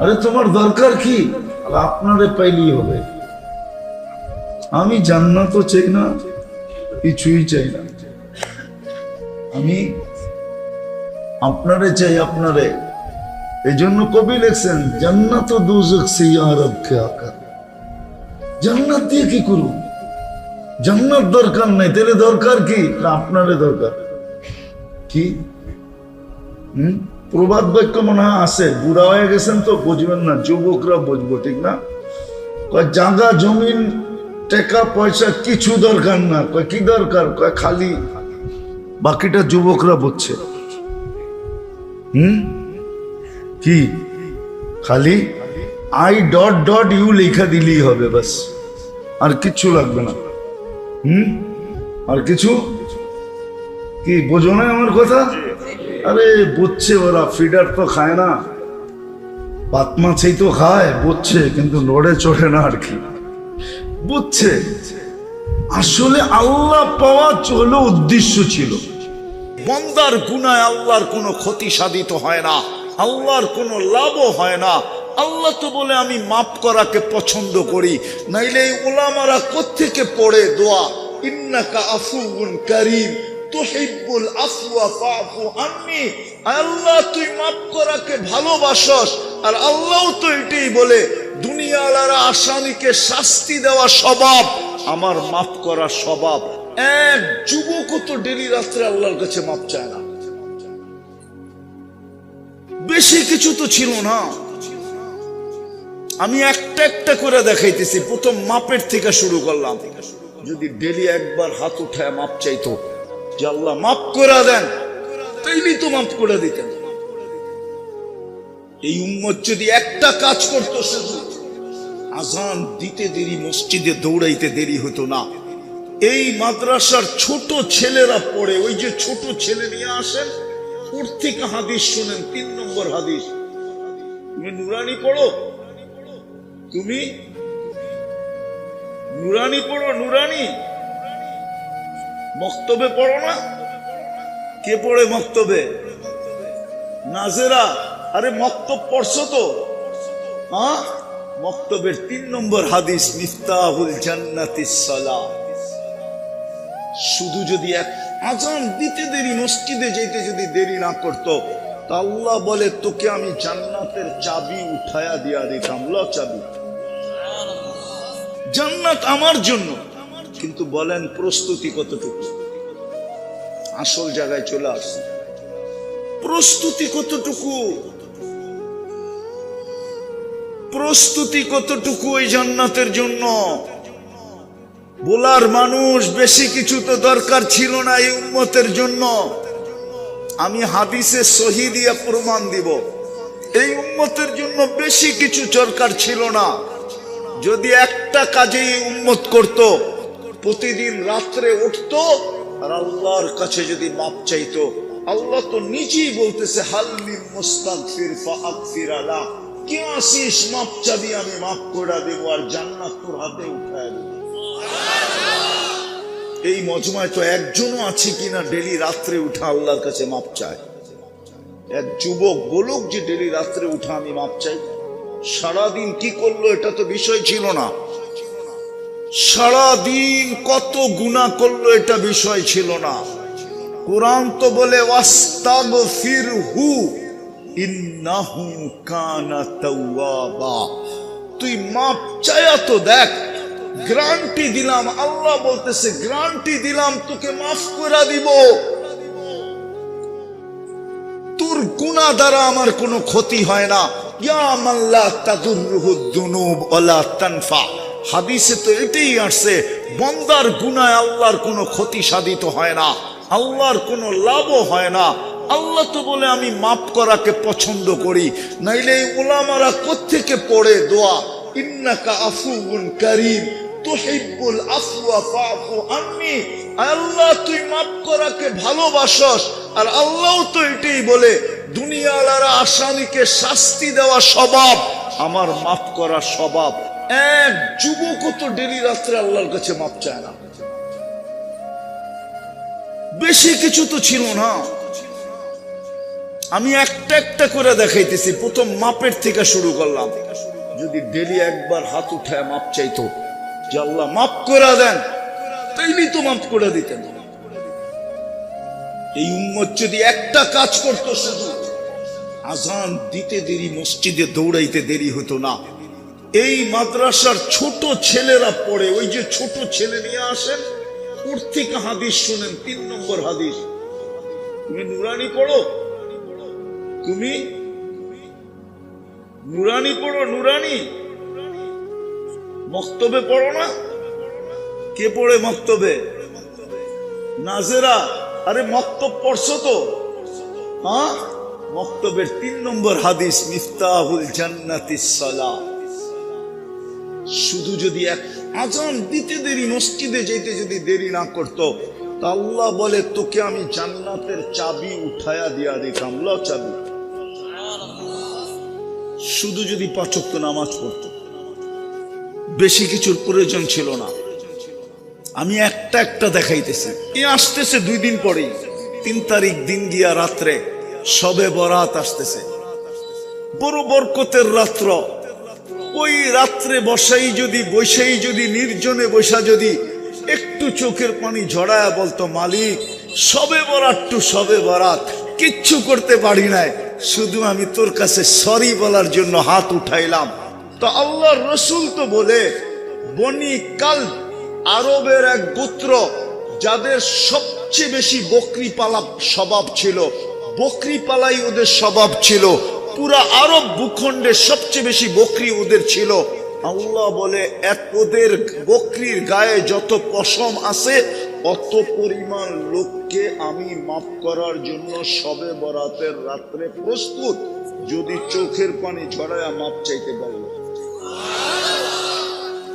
আরে তোমার দরকার কি? আপনারে পাইলেই হবে। আমি জান্নাতও চাই না, কিছুই চাই না, আমি আপনারে চাই, আপনারে। এই জন্য কবি লিখছেন জান্নাত ও দুজক সে ইয়া রব ক্যা করুম। জান্নাত দিয়ে কি করুন? জান্নাত দরকার নাই, তাহলে দরকার কি? আপনারে দরকার কি? প্রবাদ বাক্য মনে হয় আছে, বুড়া হয়ে গেছেন তো বুঝবেন না, যুবকরা বুঝবো, ঠিক না? কয় জায়গা জমিন টাকা পয়সা কিছু দরকার না। কয় কি দরকার? কয় খালি, বাকিটা যুবকরা বুঝছে। কি? খালি I.U লেখা দিলেই হবে, বাস, আর কিচ্ছু লাগবে না। আর কিছু কি? বোঝো না আমার কথা? আরে বুঝছে ওরা, ফিডার তো খায় না, ভাত মাছই তো খায়, বুঝছে, কিন্তু নড়ে চড়ে না আর কি, বুঝছে। আসলে আল্লাহ পাওয়া হলো উদ্দেশ্য ছিল। বান্দার গুনায় আল্লাহর কোনো ক্ষতি সাধিত হয় না, আল্লাহর কোনো লাভও হয় না। আল্লাহ তো বলে আমি মাফ করাকে পছন্দ করি, নাইলে এই উলামারা কোত্থেকে পড়ে দোয়া, ইন্নাকা আফুউন কারীম তুহিব্বুল আফওয়া ফাফু আন্নি। আল্লাহ তুই মাফ করাকে ভালোবাসস, আর আল্লাহ তো এটাই বলে দুনিয়াওয়ালারা আসামিকে শাস্তি দেওয়া স্বভাব, আমার মাফ করা স্বভাব। এক যুবকও তো ডেলি রাত্রে আল্লাহর কাছে মাফ চায় না। বেশি কিছু তো ছিল না। আমি একটা একটা করে দেখাইতেছি। প্রথম মাপের থেকে শুরু করলাম। যদি ডেলি একবার হাত উঠায় মাপ চাইতো যে আল্লাহ মাফ করে দেন, তাইলেই তো মাফ করে দিতেন। এই উম্মত যদি একটা কাজ করতো শুধু, আজান দিতে দেরি মসজিদে দৌড়াইতে দেরি হতো না। এই মাদ্রাসার ছোট ছেলেরা পড়ে, ওই যে ছোট ছেলে নিয়ে আসেন, ওর থেকে হাদিস শুনেন। 3 নম্বর হাদিস। তুমি নুরানি পড়ো, তুমি নুরানি পড়ো, নুরানি মক্তবে পড়ো না? কে পড়ে মক্তবে? নাজেরা। আরে মক্তব পড়ছো তো? হ্যাঁ, মক্তবের 3 নম্বর হাদিস, মিফতাহুল জান্নাতিস সালাহ। শুধু যদি এক আজান দিতে দেরি মসজিদে যেতে যদি দেরি না করতো, তা আল্লাহ বলে তোকে আমি জান্নাতের চাবি উঠায়া দিয়া দিতাম। ল চাবি, জান্নাত আমার জন্য। কিন্তু বলেন প্রস্তুতি কতটুকু? আসল জায়গায় চলে আসছে, প্রস্তুতি কতটুকু? প্রস্তুতি কতটুকু ওই জান্নাতের জন্য? বলার মানুষ বেশি কিছু তো দরকার ছিল না এই উম্মতের জন্য। আমি হাদিসে সহি দিয়ে প্রমাণ দিব, এই উম্মতের জন্য বেশি কিছু দরকার ছিল না। যদি একটা কাজে এই উম্মত করত, প্রতিদিন রাত্রে উঠতো আর আল্লাহর কাছে যদি মাপ চাইতো, আল্লাহ তো নিজেই বলতেছে, হাল মিন মুস্তাগফির ফাগফির আলা, কে আসিস মাপ চাবি, আমি মাপ করে দেব আর জান্নাত তোর হাতে উঠায় দেব। এই মজমায় তো একজনও আছে কিনা ডেলি রাত্রে উঠা আল্লাহর কাছে মাপ চায়? এক যুবক বলুক যে ডেলি রাত্রে উঠা আমি মাপ চাই। সারাদিন কি করলো এটা তো বিষয় ছিল না, সারাদিন কত গুনাহ করলো এটা বিষয় ছিল না। কোরআন তো বলে ওয়াস্তাগফিরহু ইন্নাহু কানা তাওয়াবা। তুই মাপ চায়া তো দেখ, গ্যারান্টি দিলাম। আল্লাহ বলতেছে গ্যারান্টি দিলাম তোকে মাফ করে দিব। তোর গুনাহ দ্বারা আমার কোনো ক্ষতি হয় না। ইয়া মান লা তাদুররুহু যুনুব ওয়ালা তানফা। হাদিসে তো এটাই আসছে, বান্দার গুনায় আল্লাহর কোনো ক্ষতি সাধিত হয় না, আল্লাহর কোনো লাভও হয় না। আল্লাহ তো বলে আমি মাফ করাকে পছন্দ করি। নাইলে এই উলামারা কোত্থেকে পড়ে দোয়া, ইন্নাকা আফুউন কারীম তুহিব্বুল আফওয়া ফাফু আন্নি। আল্লাহ তুই মাফ করাকে ভালোবাসস, আর আল্লাহ তো এটাই বলে দুনিয়াওয়ালারা আসামিকে শাস্তি দেওয়া স্বভাব, আমার মাফ করা স্বভাব। এক যুবক তো ডেলি রাত্রে আল্লাহর কাছে মাপ চায় না। বেশি কিছু তো ছিল না। আমি একটা একটা করে দেখাইতেছি। প্রথম মাপের থেকে শুরু করলাম। যদি ডেলি একবার হাত উঠায় মাপ চাইতো যে আল্লাহ মাফ করে দেন, তাইলেই তো মাফ করে দিতেন। এই উম্মত যদি একটা কাজ করতো, শুধু আজান দিতে দেরি মসজিদে দৌড়াইতে দেরি হতো না। এই মাদ্রাসার ছোট ছেলেরা পড়ে, ওই যে ছোট ছেলে নিয়ে আসেন, ওর থেকে হাদিস শুনেন। 3 নম্বর হাদিস। তুমি নুরানি পড়ো, তুমি নুরানি পড়ো, নুরানি মক্তবে পড়ো না? কে পড়ে মক্তবে? নাজেরা। আরে মক্তব পড়ছো তো? হ্যাঁ, মক্তবের 3 নম্বর হাদিস, মিফতাহুল জান্নাতিস সালাহ। শুধু যদি এক আজান দিতে দেরি মসজিদে যেতে যদি দেরি না করতো, তা আল্লাহ বলে তোকে আমি জান্নাতের চাবি উঠায়া দিয়া দিতাম। ল চাবি। শুধু যদি 5 ওয়াক্ত নামাজ পড়তো, বেশি কিছুর প্রয়োজন ছিল না। আমি একটা একটা দেখাইতেছি। এ আসতেছে 2 দিন পরেই, 3 তারিখ দিন গিয়া রাত্রে শবে বরাত আসতেছে, বড় বরকতের রাত্র। ওই রাত্রে বসাই যদি নির্জনে বসা যদি একটু চোখের পানি ঝরায়া বলতো, মালিক শবে বরাত টু শবে বরাত, কিচ্ছু করতে পারি নাই, শুধু আমি তোর কাছে সরি বলার জন্য হাত উঠাইলাম। তো আল্লাহর রসুল তো বলে, বনি কালব আরবের এক গোত্র, যাদের সবচেয়ে বেশি বকরি পালা স্বভাব ছিল, বকরি পালাই ওদের স্বভাব ছিল। পুরা আরব ভূখণ্ডে সবচেয়ে বেশি বকরি ওদের ছিল। আল্লাহ বলে ওদের বকরির গায়ে যত পশম আছে, অত পরিমাণ লোককে আমি মাফ করার জন্য শবে বরাতের রাত্রে প্রস্তুত, যদি চোখের পানি ঝরায়া মাপ চাইতে পারল।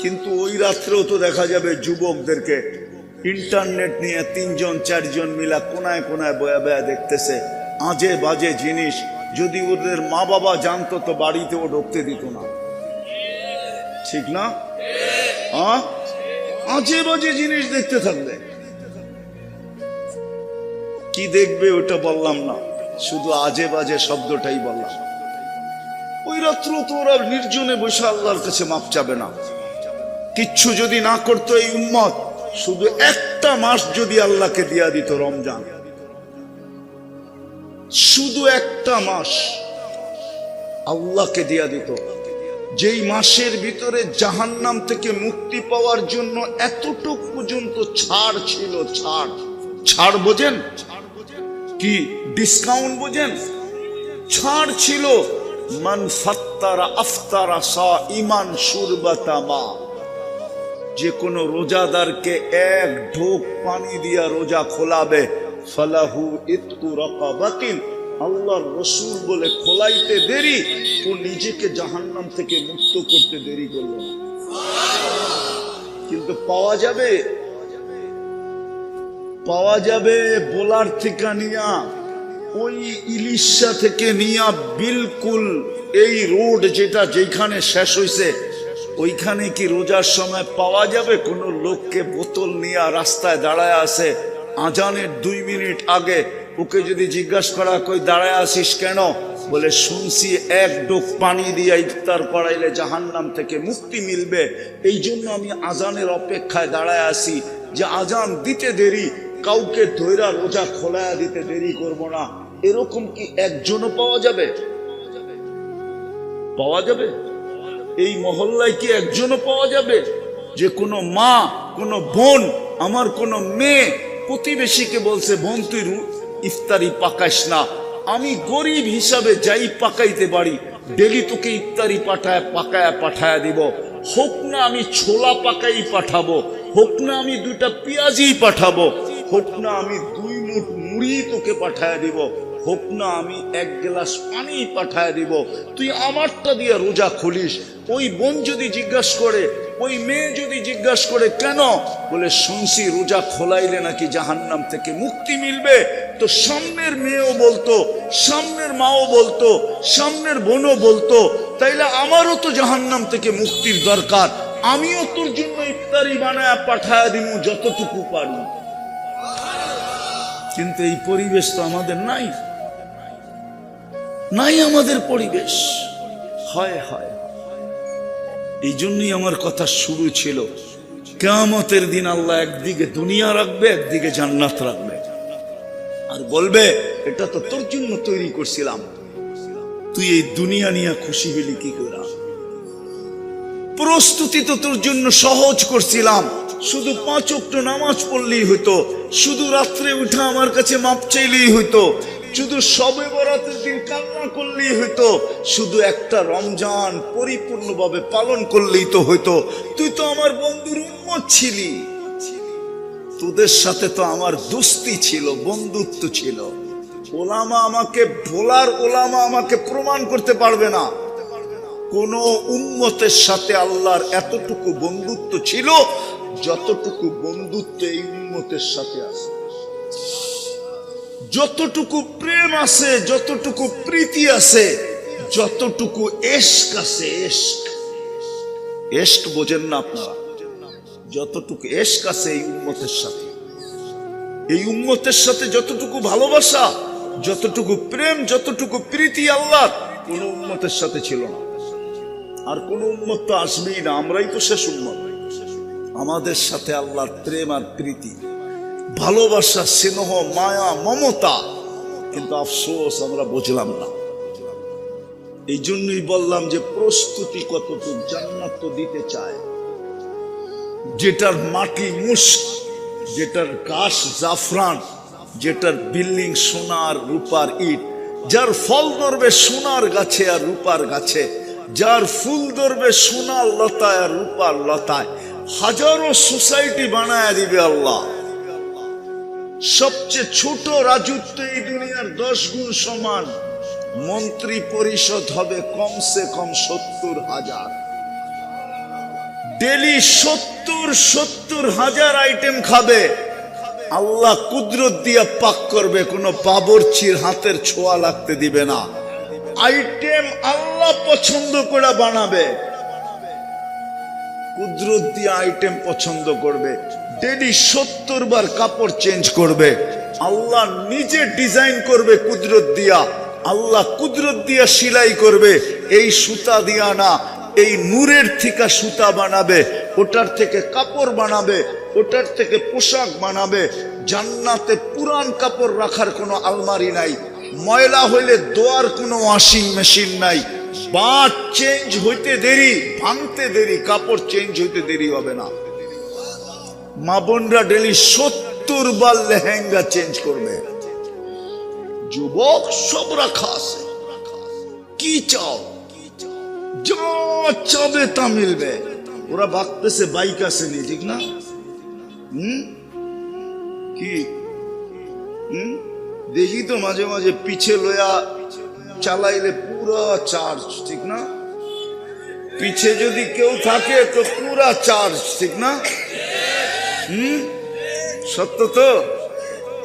কিন্তু ওই রাত্রেও তো দেখা যাবে যুবকদেরকে ইন্টারনেট নিয়ে 3 জন 4 জন মিলা কোনায় কোনায় বয়া বয়া দেখতেছে আজে বাজে জিনিস। যদি ওদের মা বাবা জানতো তো বাড়িতেও ঢুকতে দিত না, ঠিক না? আজে বাজে জিনিস দেখতে থাকবে। কি দেখবে ওটা বললাম না, শুধু আজে বাজে শব্দটাই বললাম। ওই রাত্র তো ওরা নির্জনে বসে আল্লাহর কাছে মাপ চাবে না। কিচ্ছু যদি না করতো এই উম্মত, শুধু একটা মাস যদি আল্লাহকে দিয়া দিত, রমজান, শুধু একটা মাস আল্লাহকে দিয়া দিত, যেই মাসের ভিতরে জাহান্নাম থেকে মুক্তি পাওয়ার জন্য এতটুক পর্যন্ত ছাড় ছিল। ছাড়, ছাড় বোঝেন কি? ডিসকাউন্ট বোঝেন? ছাড় ছিল। মান ফাত্তারা আফতারা সাইমান শুরবাতা মা, যে কোনো রোজাদারকে 1 ঢোক পানি দিয়া রোজা খোলাবে, ফালাহু ইতকু রাকাবাতিন, আল্লাহর রাসূল বলে খোলাইতে দেরি, ও নিজেকে জাহান্নাম থেকে মুক্ত করতে দেরি করল না। কিন্তু পাওয়া যাবে, পাওয়া যাবে বোলার থেকে নিয়া, ওই ইলিশা থেকে নিয়া বিলকুল এই রোড যেটা যেখানে শেষ হইছে ওইখানে কি রোজার সময় পাওয়া যাবে কোন লোককে বোতল নিয়ে রাস্তায় দাঁড়ায় আছে আজানের 2 মিনিট আগে? ওকে যদি জিজ্ঞাসা করা কই দাঁড়ায় আসিস কেন, বলে শুনছি 1 ঢোক পানি দিয়ে ইফতার করাইলে জাহান্নাম থেকে মুক্তি মিলবে, এই জন্য আমি আজানের অপেক্ষায় দাঁড়ায় আছি, যে আজান দিতে দেরি, কাউকে ধৈরা রোজা খোলায়া দিতে দেরি করব না। এরকম কি একজনও পাওয়া যাবে? পাওয়া যাবে? এই মহল্লায় কি একজনও পাওয়া যাবে যে কোনো মা, কোনো বোন, আমার কোনো মেয়ে প্রতিবেশীকে বলছে বোন তুই ইফতারি পাকাইস না, আমি গরিব হিসাবে যাই পাকাইতে পারি ডেলি তোকে ইফতারি পাকায়া পাঠায়া দিব, হোক না আমি ছোলা পাকাই পাঠাবো, হোক না আমি 2টা পেঁয়াজি পাঠাবো, হোক না আমি 2 মুঠ মুড়ি তোকে পাঠায়া দিব, হোক না আমি 1 গ্লাস পানি পাঠায় দিব, তুই আমারটা দিয়ে রোজা খুলিস। ওই বোন যদি জিজ্ঞাসা করে, ওই মেয়ে যদি জিজ্ঞাসা করে কেন, বলে শুনছি রোজা খোলাইলে নাকি জাহান্নাম থেকে মুক্তি মিলবে, তো সামনের মেয়েও বলতো, সামনের মাও বলতো, সামনের বোনও বলতো, তাইলে আমারও তো জাহান্নাম থেকে মুক্তির দরকার, আমিও তোর জন্য ইফতারি বানায় পাঠায় দিব যতটুকু পারি। কিন্তু এই পরিবেশ তো আমাদের নাই, নাই আমাদের পরিবেশ। হয় হয়, এই জন্যই আমার কথা শুরু ছিল, কিয়ামতের দিন আল্লাহ একদিকে দুনিয়া রাখবে, একদিকে জান্নাত রাখবে, আর বলবে এটা তো তোর জন্য তৈরি করছিলাম, তুই এই দুনিয়া নিয়ে খুশি হলি কি করে? প্রস্তুতি তো তোর জন্য সহজ করছিলাম, শুধু 5 ওয়াক্ত নামাজ পড়লেই হইতো, শুধু রাত্রে উঠে আমার কাছে মাপ চাইলেই হইতো, শুধু শবে বরাতের দিন কান্না করলেই হইতো, শুধু একটা রমজান পরিপূর্ণভাবে পালন করলেই তো হইতো। তুই তো আমার বন্ধুর উম্মত ছিলি, তোদের সাথে তো আমার দোস্তি ছিল, বন্ধুত্ব ছিল। ওলামা আমাকে ভোলার, ওলামা আমাকে প্রমাণ করতে পারবে না কোন উম্মতের সাথে আল্লাহর এতটুকু বন্ধুত্ব ছিল যতটুকু বন্ধুত্ব এই উম্মতের সাথে আছে, যতটুকু প্রেম আছে, যতটুকু প্রীতি আছে, যতটুকু এশক আছে। এশক, এশক বোঝেন না আপনারা? যতটুকু এশক আছে এই উম্মতের সাথে, এই উম্মতের সাথে যতটুকু ভালোবাসা, যতটুকু প্রেম, যতটুকু প্রীতি আল্লাহ কোন উম্মতের সাথে ছিল না। আর কোন উম্মত তো আসবেই না, আমরাই তো শেষ উম্মত। আমাদের সাথে আল্লাহর প্রেম আর প্রীতি, ভালোবাসা, স্নেহ, মায়া, মমতা, কিন্তু আফসোস আমরা বুঝলাম না। এই জন্যই বললাম যে প্রস্তুতি কতটুকু, জান্নাত তো দিতে চায়, যেটার মাটি মুস্ক, যেটার গাছ জাফরান, যেটার বিল্ডিং সোনার রূপার ইট, যার ফল ধরবে সোনার গাছে আর রূপার গাছে, যার ফুল ধরবে সোনার লতায় আর রূপার লতায়, হাজারো সোসাইটি বানায় দিবে আল্লাহ। সবচেয়ে ছোট রাজত্ব এই দুনিয়ার 10 গুণ সমান, মন্ত্রী পরিষদ হবে কমসে কম 70,000, ডেলি 70,000 আইটেম খাবে, আল্লাহ কুদরত দিয়া পাক করবে, কোনো বাবুর্চির হাতের ছোঁয়া লাগতে দিবে না। আইটেম আল্লাহ পছন্দ করে বানাবে, কুদরত দিয়ে আইটেম পছন্দ করবে। ডেলি 70 বার কাপড় চেঞ্জ করবে, আল্লাহ নিজে ডিজাইন করবে কুদরত দিয়া, আল্লাহ কুদরত দিয়া সেলাই করবে। এই সুতা দিয়া না, এই নূরের থেকে সুতা বানাবে, ওটার থেকে কাপড় বানাবে, ওটার থেকে পোশাক বানাবে। জান্নাতে পুরান কাপড় রাখার কোনো আলমারি নাই, ময়লা হইলে ধোয়ার কোনো ওয়াশিং মেশিন নাই। বাট চেঞ্জ হইতে দেরি, ভাঙতে দেরি, কাপড় চেঞ্জ হইতে দেরি হবে না। মা বোনরা ডেলি 70 বার লেহেঙ্গা চেঞ্জ করবে। যুবক সব রাখা আছে, কি চাও, যা চাবে তা মিলবে। ওরা ভাবতেছে বাইক আসেনি, ঠিক না? কি দেখি তো মাঝে মাঝে পিছে লয়া চালাইলে পুরা চার্জ, ঠিক না? পিছে যদি কেউ থাকে তো পুরা চার্জ, ঠিক না? সত্য তো।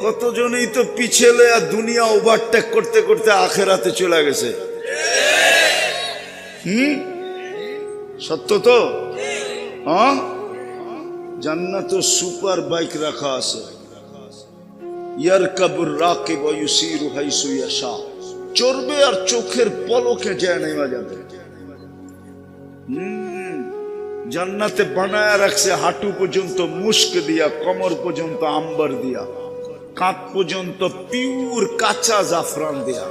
কতজনই তো পিছে লয়া দুনিয়া ওভারটেক করতে করতে আখেরাতে চলে গেছে। সত্য তো। হ্যাঁ, জান্নাত সুপার বাইক রাখা আছে। ইয়ারকাবুর রাকিব ওয়া ইউসিরু হাইসু ইয়াশা, চড়বে আর চোখের পলকে যায় নেমে যাবে। জান্নাতে বানায় রাখছে হাঁটু পর্যন্ত মুস্ক দিয়া, কমর পর্যন্ত আম্বার দিয়া, কাঁধ পর্যন্ত পিওর কাঁচা জাফরান দিয়া।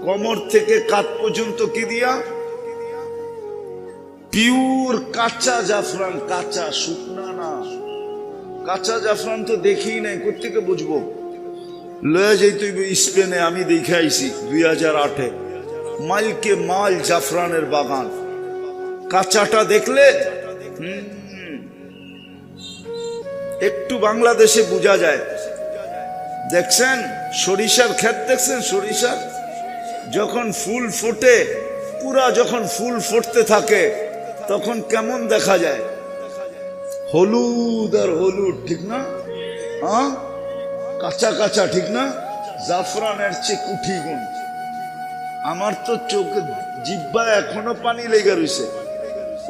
কমর থেকে কাঁধ পর্যন্ত কি দিয়া? পিওর কাঁচা জাফরান। কাঁচা, শুকনা না। কাঁচা জাফরান তো দেখি নাই, কোথেকে বুঝবো? লয়ে যাইতে স্পেনে, আমি দেখে আইছি 2008-এ, মাইলকে মাইল জাফরানের বাগান। কাঁচাটা দেখলে একটু বাংলাদেশে বোঝা যায়। দেখছেন সরিষার ক্ষেত, দেখছেন সরিষার যখন ফুল ফোটে, পুরা যখন ফুল ফুটতে থাকে তখন কেমন দেখা যায়? হলুদ আর হলুদ, ঠিক না? হ্যাঁ, কাঁচা কাঁচা, ঠিক না? জাফরানের চেয়ে কুঠি গুণ। আমার তো চোখে জিহ্বায় এখনো পানি লেগে রয়েছে।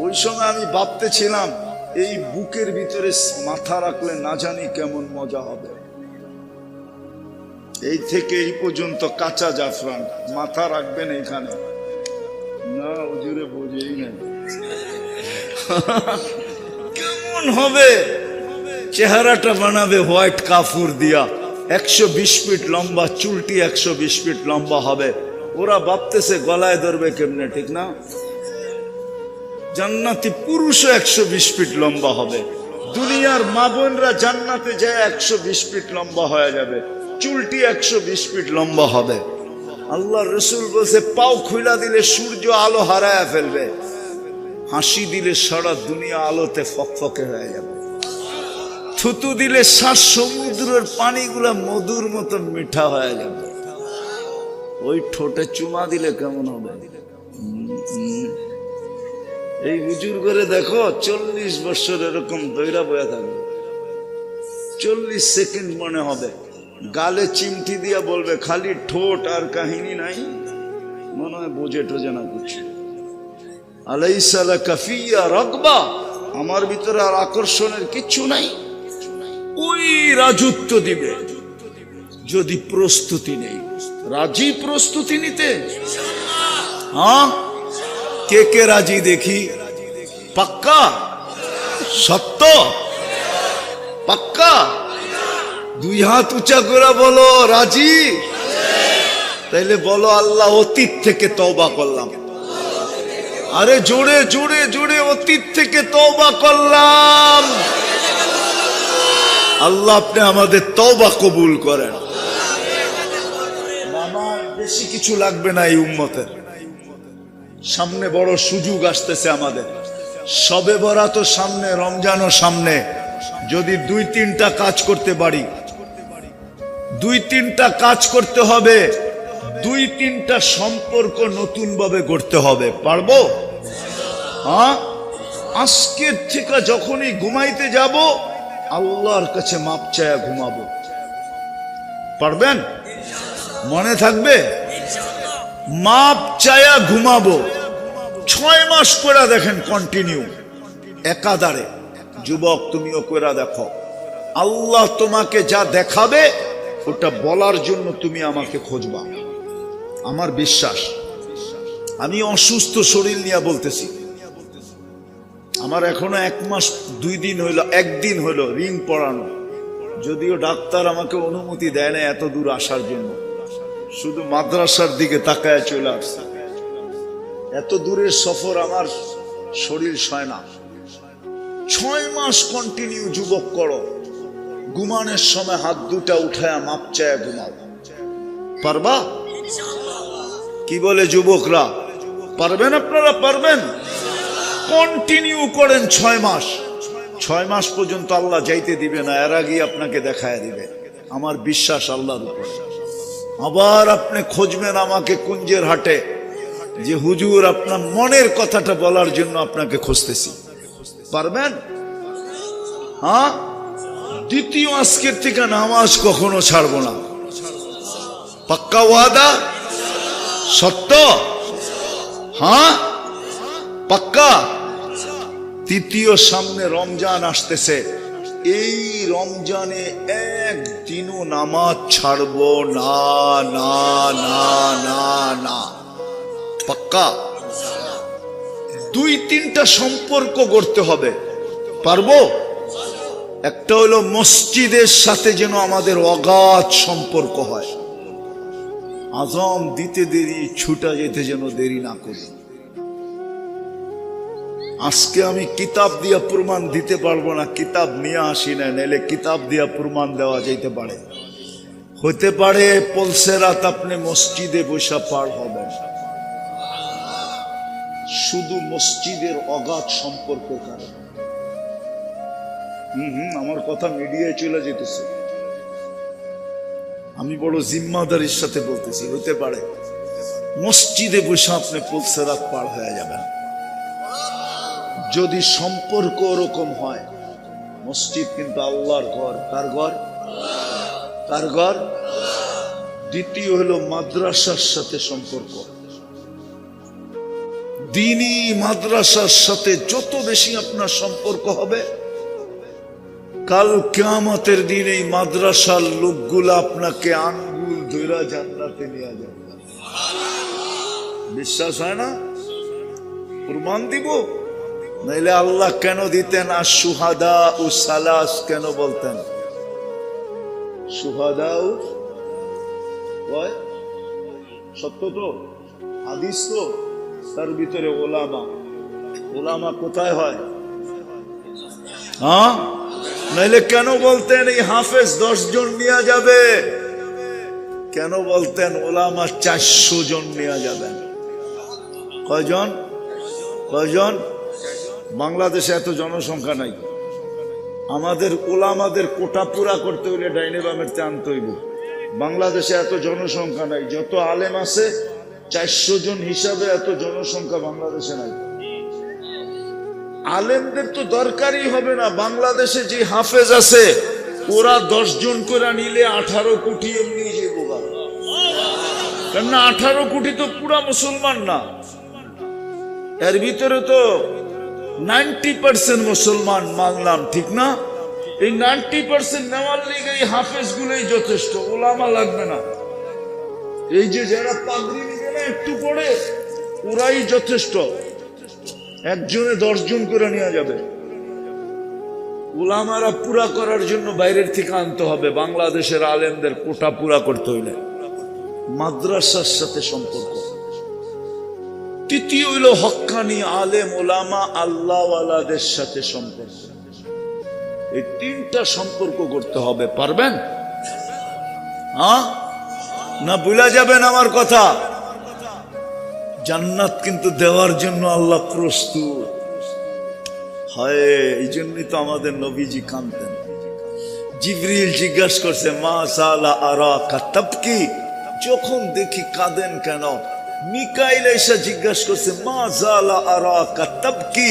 ওই সময় আমি ভাবতেছিলাম এই বুকের ভিতরে মাথা রাখলে না জানি কেমন মজা হবে। এই থেকে এই পর্যন্ত কাঁচা জাফরান, মাথা রাখবেন এখানে না, হুজুরে বোঝেই না কেমন হবে। চেহারাটা বানাবে হোয়াইট কাফুর দিয়া, 120 ফিট লম্বা, চুলটি 120 ফিট লম্বা হবে। ওরা ভাবতেছে গলায় ধরবে কেমনে, ঠিক না? জান্নাতি পুরুষও 120 ফিট লম্বা হবে। দুনিয়ার মা বোনরা জান্নাতে যায় 120 ফিট লম্বা হয়ে যাবে, চুলটি 120 ফিট লম্বা হবে। আল্লাহ রসুল বলছে পাও খুইলা দিলে সূর্য আলো হারায় ফেলবে, হাসি দিলে সারা দুনিয়া আলোতে ফকফকে হয়ে যাবে, থুতু দিলে সাত সমুদ্রের পানিগুলা মধুর মতন মিঠা হয়ে যাবে, ওই ঠোঁটে চুমা দিলে কেমন হবে? এই হুজুর করে দেখো 40 বছর এরকম দৈরা বয়া থাকবে, 40 সেকেন্ড মনে হবে। গালে চিমটি দিয়া বলবে খালি ঠোঁট আর কাহিনী নাই, মনে হয় বোঝে টোজে না কিছু। আলাইসা লাকা ফিয়া রাগবা, আমার ভিতরে আর আকর্ষণের কিচ্ছু নাই। ওই রাজত্ব দিবে যদি প্রস্তুতি নেই। রাজি প্রস্তুতি নিতে? হ্যাঁ, কে কে রাজি দেখি? পাক্কা? সত্য? পাক্কা? 2 হাত উঁচা করে বলো রাজি। তাইলে বলো আল্লাহ অতীত থেকে তওবা করলাম। আরে জোরে জোরে জোরে, অতীত থেকে তওবা করলাম। আল্লাহ আপনি আমাদের তওবা কবুল করেন। মামা বেশি কিছু লাগবে না এই উম্মতের সামনে, বড় সুযোগ আসতেছে আমাদের। শবে বরাতও সামনে, রমজানও সামনে। যদি 2-3টা কাজ করতে পারি, 2-3টা কাজ করতে হবে, 2-3টা সম্পর্ক নতুন ভাবে গড়তে হবে। পারবো? হ্যাঁ, আজকের থেকে যখনই ঘুমাইতে যাব আল্লাহর কাছে মাপ চায়া ঘুমাবো। পারবেন? মনে থাকবে? মাপ চায়া ঘুমাবো। 6 মাস করে দেখেন কন্টিনিউ একাধারে। যুবক তুমিও করে দেখো, আল্লাহ তোমাকে যা দেখাবে ওটা বলার জন্য তুমি আমাকে খুঁজবা। আমার বিশ্বাস, আমি অসুস্থ শরীর নিয়ে বলতেছি, আমার এখনো 1 মাস 2 দিন হইল, 1 দিন হইল রিং পড়ানো, যদিও ডাক্তার আমাকে অনুমতি দেয় না এত দূর আসার জন্য, শুধু মাদ্রাসার দিকে তাকায় চলে আসছে। এত দূরের সফর আমার শরীর সয় না। 6 মাস কন্টিনিউ যুবক করো, ঘুমানোর সময় হাত দুটা উঠায় মাপ চায় ঘুমাও। পারবা? কি বলে যুবকরা, পারবেন? আপনারা পারবেন? কন্টিনিউ করেন 6 মাস। 6 মাস পর্যন্ত আল্লাহ যাইতে দিবে না, এর আগে আপনাকে দেখায় দিবে। আমার বিশ্বাস আল্লাহর উপর। আবার আপনি খুঁজবেন আমাকে কুঞ্জের হাটে যে হুজুর আপনার মনের কথাটা বলার জন্য আপনাকে খুঁজতেছি। পারবেন? হ্যাঁ। দ্বিতীয়, আজকের থেকে নামাজ কখনো ছাড়বো না। পাক্কা ওয়াদা? সত্য? হ্যাঁ পাক্কা। তৃতীয়, সামনে রমজান আসতেছে, এই রমজানে একদিনও নামাজ ছাড়বো না, না না না না। পাক্কা। 2-3টা সম্পর্ক গড়তে হবে। পারবো? একটা হলো মসজিদের সাথে যেন আমাদের অগাধ সম্পর্ক হয়, আযান দিতে দেরি ছুটা যেতে যেন দেরি না করি। আজকে আমি কিতাব দিয়া প্রমাণ দিতে পারবো না, কিতাব নিয়ে আসি না, নাইলে কিতাব দিয়া প্রমাণ দেওয়া যেতে পারে। হতে পারে পলসে রাত আপনি মসজিদে বসা পার হবেন, শুধু মসজিদের অগাধ সম্পর্ক কারণে। আমার কথা মিডিয়ায় চলে যেতেছে, আমি বড় জিম্মাদারির সাথে বলতেছি। হতে পারে মসজিদে বসে আপনি পলসে রাত পার হয়ে যাবেন। যদি সম্পর্ক ওরকম হয়, মসজিদ কিন্তু আল্লাহর ঘর। কার ঘর? কার ঘর? দ্বিতীয় হলো মাদ্রাসার সাথে সম্পর্ক। দ্বীনি মাদ্রাসার সাথে যত বেশি আপনার সম্পর্ক হবে, কাল কিয়ামতের দিন এই মাদ্রাসার লোকগুলা আপনাকে আঙ্গুল ধইরা জান্নাতে নিয়ে যাবে। বিশ্বাস হয় না? প্রমাণ দিব, নাইলে আল্লাহ কেন দিতেন আশ-শুহাদা ও সালাস কেন বলতেন? শুহাদা ও সত্য তো, হাদিস তো, তার ভিতরে ওলামা। ওলামা কোথায় হয়? হ্যাঁ, নাইলে কেন বলতেন এই হাফেজ 10 জন নিয়ে যাবে? কেন বলতেন ওলামা 400 জন নিয়ে যাবেন? কয়জন? কয়জন? বাংলাদেশে এত জনসংখ্যা নাই, আমাদের ওলামাদের কোটা পুরা করতে হলে ডাইনে বামের আনতে হইব। বাংলাদেশে এত জনসংখ্যা নাই, যত আলেম আছে 400 জন হিসাবে এত জনসংখ্যা বাংলাদেশে নাই। আলেমদের তো দরকারই হবে না, বাংলাদেশে যে হাফেজ আছে ওরা 10 জন করে নিলে 18 কোটি এমনি যাইব। কেননা 18 কোটি তো পুরা মুসলমান না, এর ভিতরে তো 90% মুসলমান মানলাম, ঠিক না? এই 90% নেওয়ার লিগে এই হাফেজ গুলোই যথেষ্ট, ওলামা লাগবে না। এই যে যারা পাগড়ি নিবে না একটু পরে, ওরাই যথেষ্ট। একজনে 10 জন করে নেওয়া যাবে। ওলামারা পুরা করার জন্য বাইরের থেকে আনতে হবে। বাংলাদেশের আলেমদের কোটা পুরা করতে হইলে মাদ্রাসার সাথে সম্পর্ক। তৃতীয় হইল হক্কানি আলেম ওলামা আল্লাহওয়ালাদের সাথে সম্পর্ক। এই 3টা সম্পর্ক করতে হবে। পারবেন? হ্যাঁ না ভুলা যাবেন আমার কথা? জান্নাত কিন্তু দেওয়ার জন্য আল্লাহ প্রস্তুত। হয় এই জন্যই তো আমাদের নবীজি কাঁদতেন। জিবরিল জিজ্ঞাসা করছে মা সালা আরাকা তাবকি, যখন দেখি কাঁদেন কেন? মিকাইল এসে জিজ্ঞাসা করছে মা জালা আরাকা তাবকি,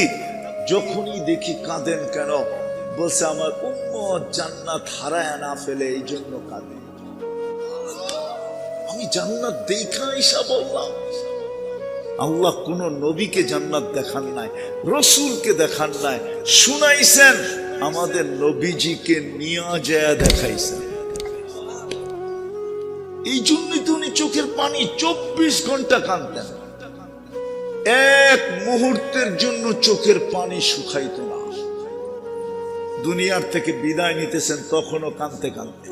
যখনই দেখি কাঁদেন কেন? বলছে আমার উম্মত জান্নাত হারায় না ফেলে এই জন্য কাঁদে। আমি জান্নাত দেখা ঈশা বললাম। আল্লাহ কোন নবীকে জান্নাত দেখান নাই, রসুলকে দেখান নাই, শুনাইছেন আমাদের নবীজিকে নিয়ে যায় দেখাইছেন। এই জন্যই তো উনি চোখের পানি 24 ঘন্টা কাঁদতেন, এক মুহূর্তের জন্য চোখের পানি শুকাইত না। দুনিয়ার থেকে বিদায় নিতেছেন তখনও কাঁদতে কাঁদতে।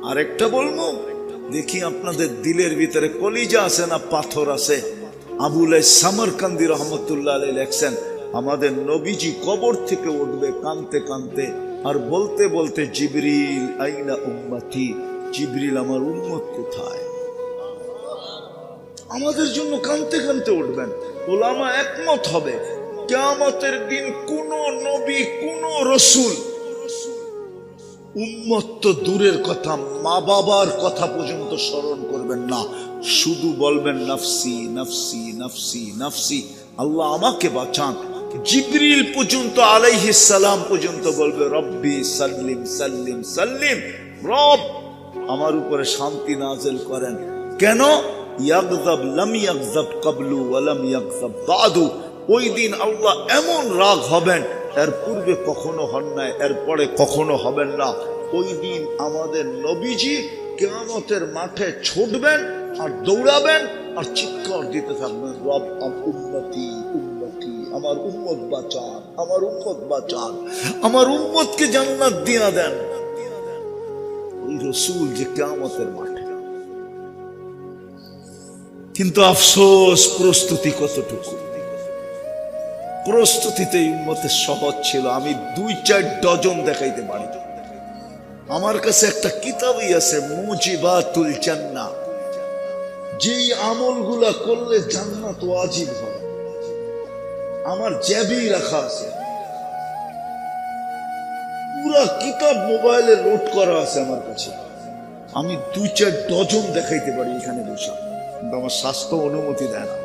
আরেকটা বলবো, দেখি আপনাদের দিলের ভিতরে কলিজা আছে না পাথর আছে? আবুল সামরকান্দি রহমতুল্লাহ আলাইহি লেখছেন, আমাদের নবীজি কবর থেকে উঠবে কাঁদতে কাঁদতে আর বলতে বলতে, জিবরিল আইনা উম্মতি, জিবরিল আমার উম্মত কোথায়? আমাদের জন্য কাঁদতে কাঁদতে উঠবেন। উলামা একমত হবে কিয়ামতের দিন কোন নবী কোন রসুল উম্মত তো দূরের কথা, মা বাবার কথা পর্যন্ত স্মরণ করবেন না, শুধু বলবেন নাফসি নাফসি নাফসি নাফসি, আল্লাহ আমাকে বাঁচান। জিবরিল পর্যন্ত আলাইহিস সালাম পর্যন্ত বলবে রব্বি সাল্লিম সাল্লিম সাল্লিম, রব আমার উপরে শান্তি নাযিল করেন। কেন? ইয়াগযাব লাম ইয়াগযাব ক্বাবলু ওয়া লাম ইয়াগযাব বাদু। ওই দিন আল্লাহ এমন রাগ হবেন, এর পূর্বে কখনো হন নাই, এরপরে কখনো হবেন না। ওই দিন আমাদের নবীজি কিয়ামতের মাঠে ছুটবেন আর দৌড়াবেন আর চিৎকার দিতে থাকবেন, রব উম্মতি উম্মতি, আমার উম্মত বাঁচান, আমার উম্মত বাঁচান, আমার উম্মতকে জান্নাত দিয়া দেন। ওই রসুল যে কিয়ামতের মাঠে। কিন্তু আফসোস, প্রস্তুতি কতটুকু? প্রস্তুতিতে উম্মতের সহজ ছিল। আমি 2-4 ডজন দেখাইতে পারি। আমার কাছে একটা কিতাবই আছে, মুজিবাতুল জান্নাহ, যেই আমলগুলা করলে জান্নাত ওয়াজিব হয়, আমার জ্যাবেই রাখা আছে। পুরা কিতাব মোবাইলে লোড করা আছে আমার কাছে। আমি 2-4 ডজন দেখাইতে পারি এখানে বসে, কিন্তু আমার স্বাস্থ্য অনুমতি দেয় না।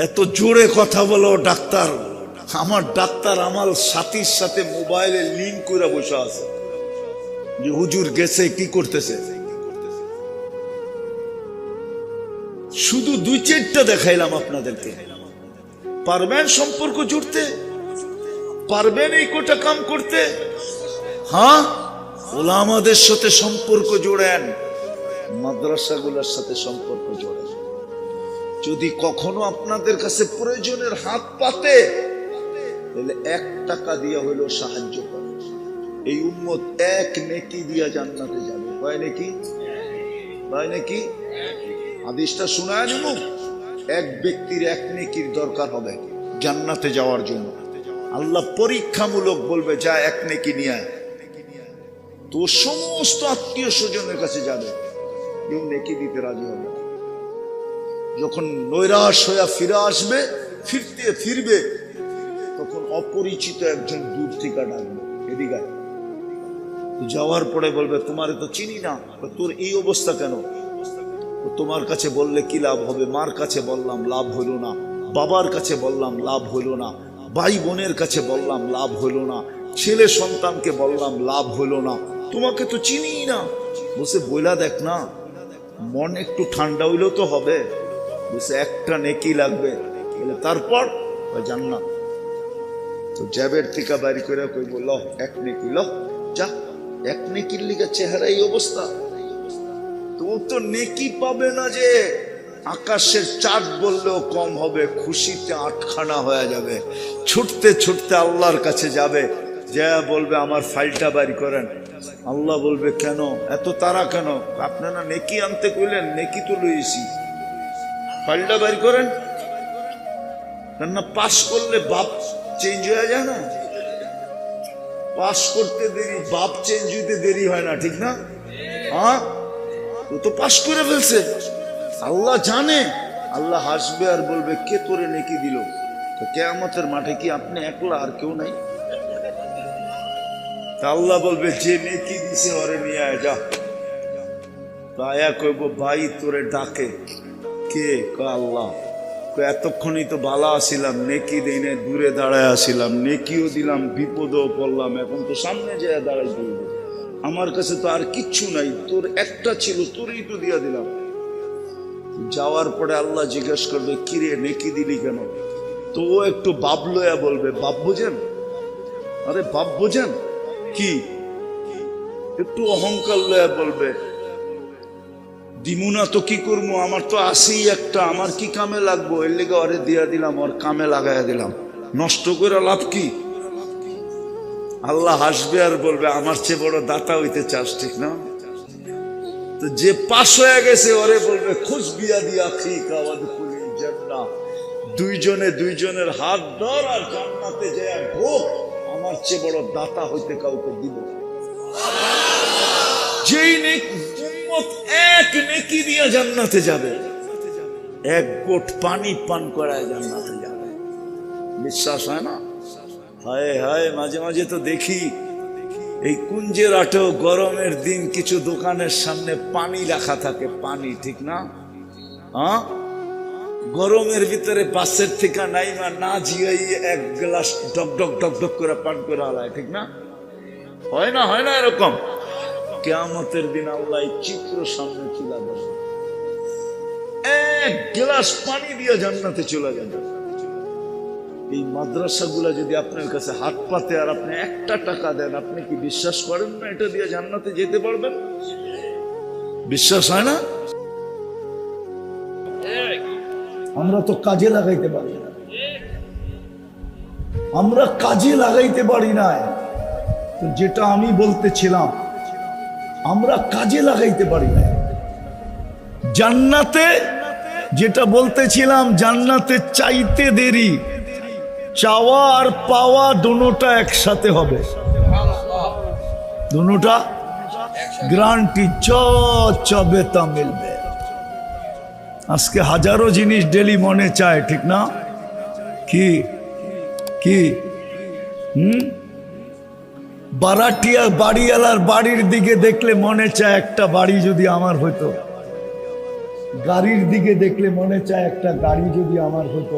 এত জোরে কথা বলো ডাক্তার। আমার ডাক্তার আমার সাথীর সাথে মোবাইলে লিঙ্ক করে বসে আছে যে হুজুর গেছে কি করতেছে। শুধু 2-4টা দেখাইলাম আপনাদেরকে। পারবেন সম্পর্ক জুড়তে? পারবেন এই কোটা কাম করতে? হ্যাঁ, ওলামাদের সাথে সম্পর্ক জোড়েন, মাদ্রাসাগুলোর সাথে সম্পর্ক জোড়েন। যদি কখনো আপনাদের কাছে প্রয়োজনের হাত পাতে, তাহলে 1 টাকা দিয়া হইলেও সাহায্য করে। এই উম্মত 1 নেকি দিয়া জান্নাতে যাবে। হয় নাকি? হয় নাকি? হাদিসটা শোনায় নিব। 1 ব্যক্তির 1 নেকির দরকার হবে জান্নাতে যাওয়ার জন্য। আল্লাহ পরীক্ষামূলক বলবে, যা 1 নেকি নিয়ে আয়। তো সমস্ত আত্মীয় স্বজনের কাছে যাবে, কেউ নেকি দিতে রাজি হবে। যখন নৈরাশ হয়ে ফিরে আসবে, ফিরবে, তখন অপরিচিত একজন দূর থেকে ডাকবে, এদিকে যাওয়ার পরে বলবে, তোমারে তো চিনি না, তোর এই অবস্থা কেন? তোমার কাছে বললে কি লাভ হবে? মার কাছে বললাম, লাভ হইল না। বাবার কাছে বললাম, লাভ হইল না। ভাই বোনের কাছে বললাম, লাভ হইল না। ছেলে সন্তানকে বললাম, লাভ হইল না। তোমাকে তো চিনি না। বসে বইলা দেখ না, মন একটু ঠান্ডা হইলেও তো হবে। বসে 1টা নেকি লাগবে, তারপর জান্নাত। তো জ্যাবের থেকে বাড়ি করে কইব, ল 1 নেকি, ল যা। 1 নেকির লিগে চেহারা এই অবস্থা। তো নেকি পাবে না যে আকাশের চাঁদ বললেও কম হবে, খুশিতে 8খানা হয়ে যাবে। ছুটতে ছুটতে আল্লাহর কাছে যাবে, যা বলবে আমার ফাইলটা বাড়ি করেন। আল্লাহ বলবে, কেন এত তারা কেন? আপনারা নেকি আনতে কইলেন, নেকি তো লইছি, ফাইলটা বাড়ি করেন। কেননা পাস করলে বাপ চেঞ্জ হয়ে যায় না? পাস করতে দেরি, বাপ চেঞ্জ হইতে দেরি হয় না, ঠিক না? হ্যাঁ, ও তো পাস করে ফেলছে। আল্লাহ জানে। আল্লাহ হাসবে আর বলবে, কে তোরে নেকি দিল? তো কিয়ামতের মাঠে কি আপনি একলা, আর কেউ নাই? আল্লাহ বলবে, যে নেকি দিছে ওরে নিয়ে আয়, যা। তো আয়া কইব, ভাই তোরে ডাকে কে? আল্লাহ। এতক্ষণই তো ভালো আসিলাম, নেকি দেই না, দূরে দাঁড়ায় আসিলাম, নেকিও দিলাম, বিপদও পড়লাম, এখন তো সামনে যেয়ে দাঁড়াই পড়বো। আমার কাছে তো আর কিচ্ছু নাই, তোর একটা ছিল, তোরই তো দিয়া দিলাম। যাওয়ার পরে আল্লাহ জিজ্ঞেস করবে, কিরে নেকি দিলি কেন? তো ও একটু বাপ লয়া বলবে, বাপ বোঝেন? আরে বাপ বোঝেন কি? একটু অহংকার লয়া বলবে, দিমুনা তো কি করবো, আমার তো আসেই একটা, আমার কি কামে লাগবো, এর লেগে ওরে দিয়া দিলাম, ওর কামে লাগাইয়া দিলাম, নষ্ট করে লাভ কি? আল্লাহ হাসবে আর বলবে, আমার চেয়ে বড় দাতা হইতে চাস, ঠিক না? তো যে পাশ হয়ে গেছে ওরে বলবে, খুশ বিয়া দিয়া আখিকা ওয়াদখুলিল জান্নাহ, দুইজনে দুইজনের হাত ধর আর জান্নাতে যায় ঢোক, আমার চেয়ে বড় দাতা হইতে কাউকে দিব না। যেই উম্মত এক নেকি দিয়া জান্নাতে যাবে, এক গোট পানি পান করায় জান্নাতে যাবে। বিশ্বাস হয় না? হায় হায়, মাঝে মাঝে তো দেখি এই কুঞ্জের আটেও গরমের দিন কিছু দোকানের সামনে পানি রাখা থাকে, পানি, ঠিক না? হ্যাঁ, গরমের ভিতরে বাসের থেকে নাইমা না জিয়াই এক গ্লাস ডক ডক ডক ডক করে পান করে আলায়, ঠিক না? হয় না? হয় না এরকম? কিয়ামতের দিন আল্লাহ চিত্র সামনে তুলে দেবে, এক গ্লাস পানি দিয়ে জান্নাতে চলে যাবে। এই মাদ্রাসাগুলা যদি আপনার কাছে হাত পাতে আর আপনি একটা টাকা দেন, আপনি কি বিশ্বাস করেন না এটা দিয়ে জান্নাতে যেতে পারবেন? বিশ্বাস হয় না? আমরা তো কাজে লাগাইতে পারি না, আমরা কাজে লাগাইতে পারি না। তো যেটা আমি বলতেছিলাম, আমরা কাজে লাগাইতে পারি না। জান্নাতে যেটা বলতেছিলাম, জান্নাতে চাইতে দেরি, চাওয়া আর পাওয়া দোনোটা একসাথে হবে, দোনোটা গ্যারান্টি, চাবে তা মিলবে। আজকে হাজারো জিনিস ডেলি মনে চায়, ঠিক না? কি কি বারাটিয়া বাড়িওয়ালার বাড়ির দিকে দেখলে মনে চায় একটা বাড়ি যদি আমার হতো, গাড়ির দিকে দেখলে মনে চায় একটা গাড়ি যদি আমার হতো।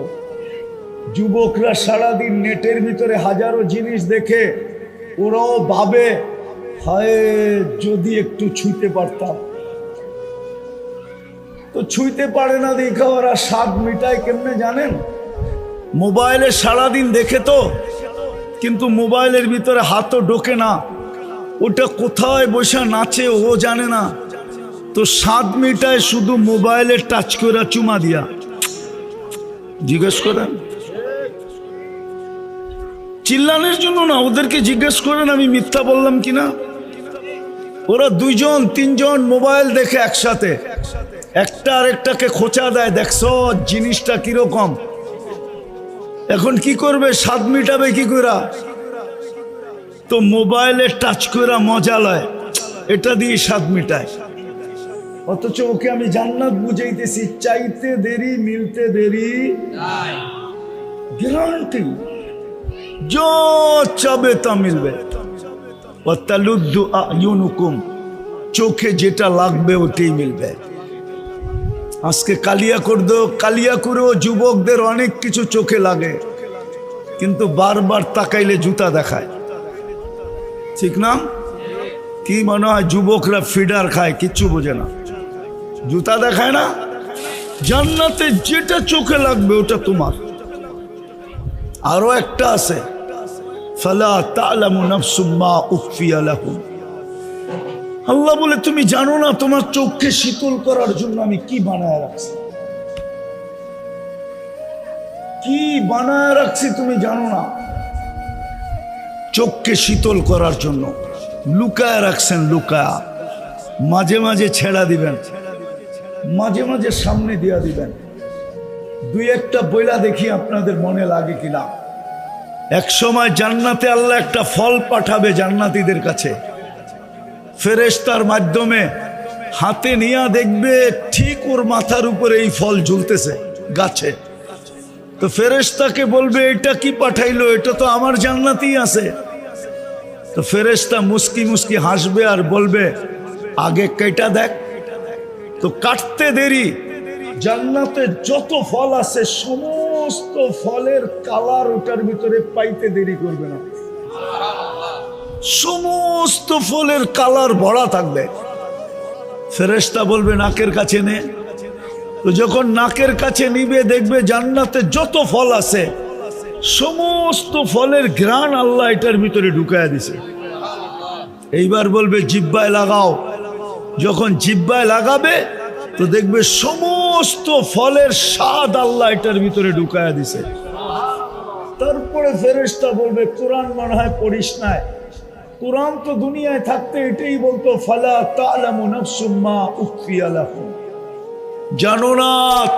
যুবকরা সারাদিন নেটের ভিতরে হাজারো জিনিস দেখে, ওরাও ভাবে, হায় যদি একটু ছুঁতে পারতাম। তো ছুঁতে পারে না দেখা ওরা স্বাদ মিটায় কেমনে জানেন? মোবাইলে সারাদিন দেখে তো, কিন্তু মোবাইলের ভিতরে হাতও ঢোকে না, ওটা কোথায় বসে নাচে ও জানে না। তো স্বাদ মিটায় শুধু মোবাইলে টাচ করে চুমা দিয়া। জিজ্ঞেস করেন, চিল্লানোর জন্য না, ওদেরকে জিজ্ঞেস করেন আমি মিথ্যা বললাম কিনা। ওরা দুইজন তিনজন মোবাইল দেখে একসাথে, একটা আরেকটাকে খোঁচা দেয়, দেখছো জিনিসটা কিরকম। এখন কি করবে? স্বাদ মিটাবে কি করে? তো মোবাইলে টাচ করে মজা লয়, এটা দিয়ে স্বাদ মিটায়। অথচ ওকে আমি জান্নাত বুঝাইতেছি, চাইতে দেরি মিলতে দেরি, গ্যারান্টি जो চাবে তা মিলবে। ওয়াতালুদ্দু আয়ুনুকুম, চোখে যেটা লাগবে ওটাই মিলবে। আজকে কালিয়াকুরেও যুবকদের অনেক কিছু চোখে লাগে, কিন্তু বারবার তাকাইলে জুতা দেখায়, ঠিক না? কি মনে হয় যুবকরা ফিডার খায়, কিচ্ছু বোঝে না, জুতা দেখায় না। জান্নাতে যেটা চোখে লাগবে ওটা তোমার। আরো একটা আছে, ফালা তা'লামু নাফসুম মা উখফিয়া লাহুম, আল্লাহ বলে তুমি জানো না তোমার চোখকে শীতল করার জন্য আমি কি বানায় রাখছি, কি বানায় রাখছি তুমি জানো না। চোখকে শীতল করার জন্য লুকায় রাখছেন, লুকায়া, মাঝে মাঝে ছেড়া দিবেন, মাঝে মাঝে সামনে দিয়া দিবেন। দুই একটা বইলা দেখি আপনাদের মনে লাগে কিনা। এক সময় জান্নাতে আল্লাহ একটা ফল পাঠাবে জান্নাতীদের কাছে, ফেরেশতার মাধ্যমে হাতে নিয়ে দেখবে ঠিক ওর মাথার উপরে এই ফল ঝুলতেছে গাছে। তো ফেরেশতাকে বলবে এটা কি পাঠাইলো, এটা তো আমার জান্নাতেই আছে। তো ফেরেশতা মুস্কি মুস্কি হাসবে আর বলবে আগে কেটা দেখ। তো কাটতে দেরি, জান্নাতে যত ফল আছে সমস্ত ফলের কালার ওটার ভিতরে পাইতে দেরি করবে না। সমস্ত ফলের কালার ভরা থাকবে। ফেরেশতা বলবে নাকের কাছে নে। তো যখন নাকের কাছে নিবে দেখবে জান্নাতে যত ফল আছে সমস্ত ফলের ঘ্রাণ আল্লাহ এটার ভিতরে ঢুকায়া দিছে। এইবার বলবে জিহ্বায় লাগাও। যখন জিহ্বায় লাগাবে তো দেখবে সমস্ত ফলের স্বাদ আল্লাহ এটার ভিতরে ঢুকায়া দিছে। তারপরে ফেরেশতা বলবে কোরআন মনে হয় পড়িস নাই। কোরআন তো দুনিয়ায় থাকতে এটাই বলতো ফালা তা'লামু নাফসুম মা উখফিয়া লাহুম, জানো না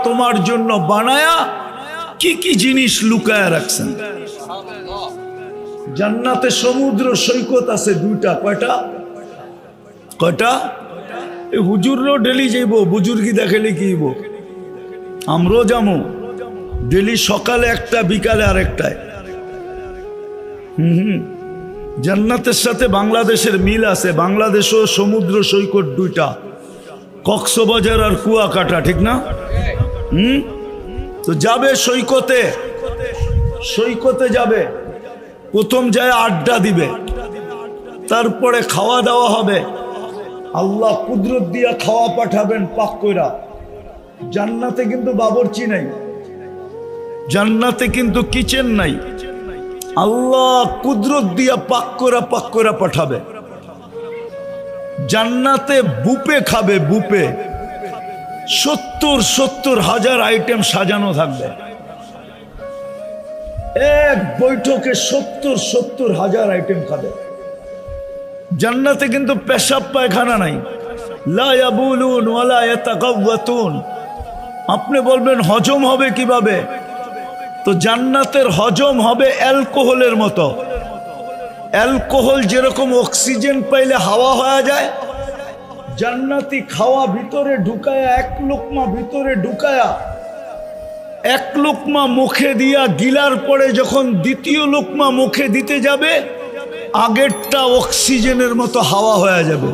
তোমার জন্য বানায়া কি কি জিনিস লুকায়া রাখছেন। জান্নাতে সমুদ্র সৈকত আছে দুইটা। কয়টা? কয়টা? এই হুজুরও ডেলি যাইব, বুজুর্গি দেখালে কি হইব? আমরাও যাবো ডেলি, সকালে একটা বিকালে আরেকটায়। জান্নাতের সাথে বাংলাদেশের মিল আছে। বাংলাদেশও সমুদ্র সৈকত দুইটা, কক্সবাজার আর কুয়াকাটা, ঠিক না? তো যাবে সৈকতে, সৈকতে যাবে, প্রথম যায় আড্ডা দিবে, তারপরে খাওয়া দাওয়া হবে। আল্লাহ কুদরত দিয়া খাওয়া পাঠাবেন পাক কইরা। জান্নাতে কিন্তু বাবরচি নাই, জান্নাতে কিন্তু কিচেন নাই। আল্লাহ কুদরত দিয়া পাক কইরা পাঠাবে। জান্নাতে বুপে খাবে, বুপে 70,000 আইটেম সাজানো থাকবে। এক বৈঠকে 70,000 আইটেম খাবে। জান্নাতে কিন্তু পেশাব পায়খানা নাই। লা ইয়াবুলুন ওয়ালা ইয়াতাকাওয়াতুন। আপনি বলবেন হজম হবে কিভাবে? তো জান্নাতের হজম হবে অ্যালকোহলের মতো। অ্যালকোহল যেরকম অক্সিজেন পাইলে হাওয়া হয়ে যায়, জান্নাতি খাওয়া ভিতরে ঢুকায়া, এক লোকমা ভিতরে ঢুকায়া, এক লোকমা মুখে দিয়া গিলার পরে যখন দ্বিতীয় লোকমা মুখে দিতে যাবে, আগেরটা অক্সিজেনের মতো হাওয়া হয়ে যাবে।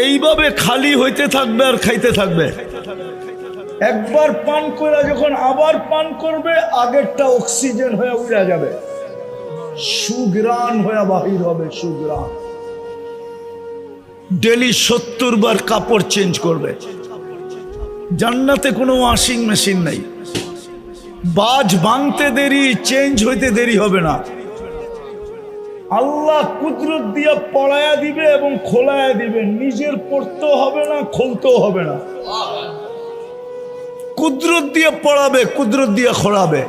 এইভাবে খালি হইতে থাকবে আর খাইতে থাকবে। একবার পান করে যখন আবার পান করবে, আগেরটা অক্সিজেন হয়ে উড়ে যাবে, সুগ্রাণ হয়ে বাহির হবে, সুগ্রাণ। ডেলি 70 বার কাপড় চেঞ্জ করবে। জান্নাতে কোনো ওয়াশিং মেশিন নাই। বাজ ভাঙতে দেরি, চেঞ্জ হইতে দেরি হবে না। আল্লাহ কুদরত দিয়া পড়ায়া দিবে এবং খোলায়া দিবে। নিজের পড়তেও হবে না, খুলতেও হবে না। কুদরত দিয়ে পড়াবে, কুদরত দিয়ে খোলাবে।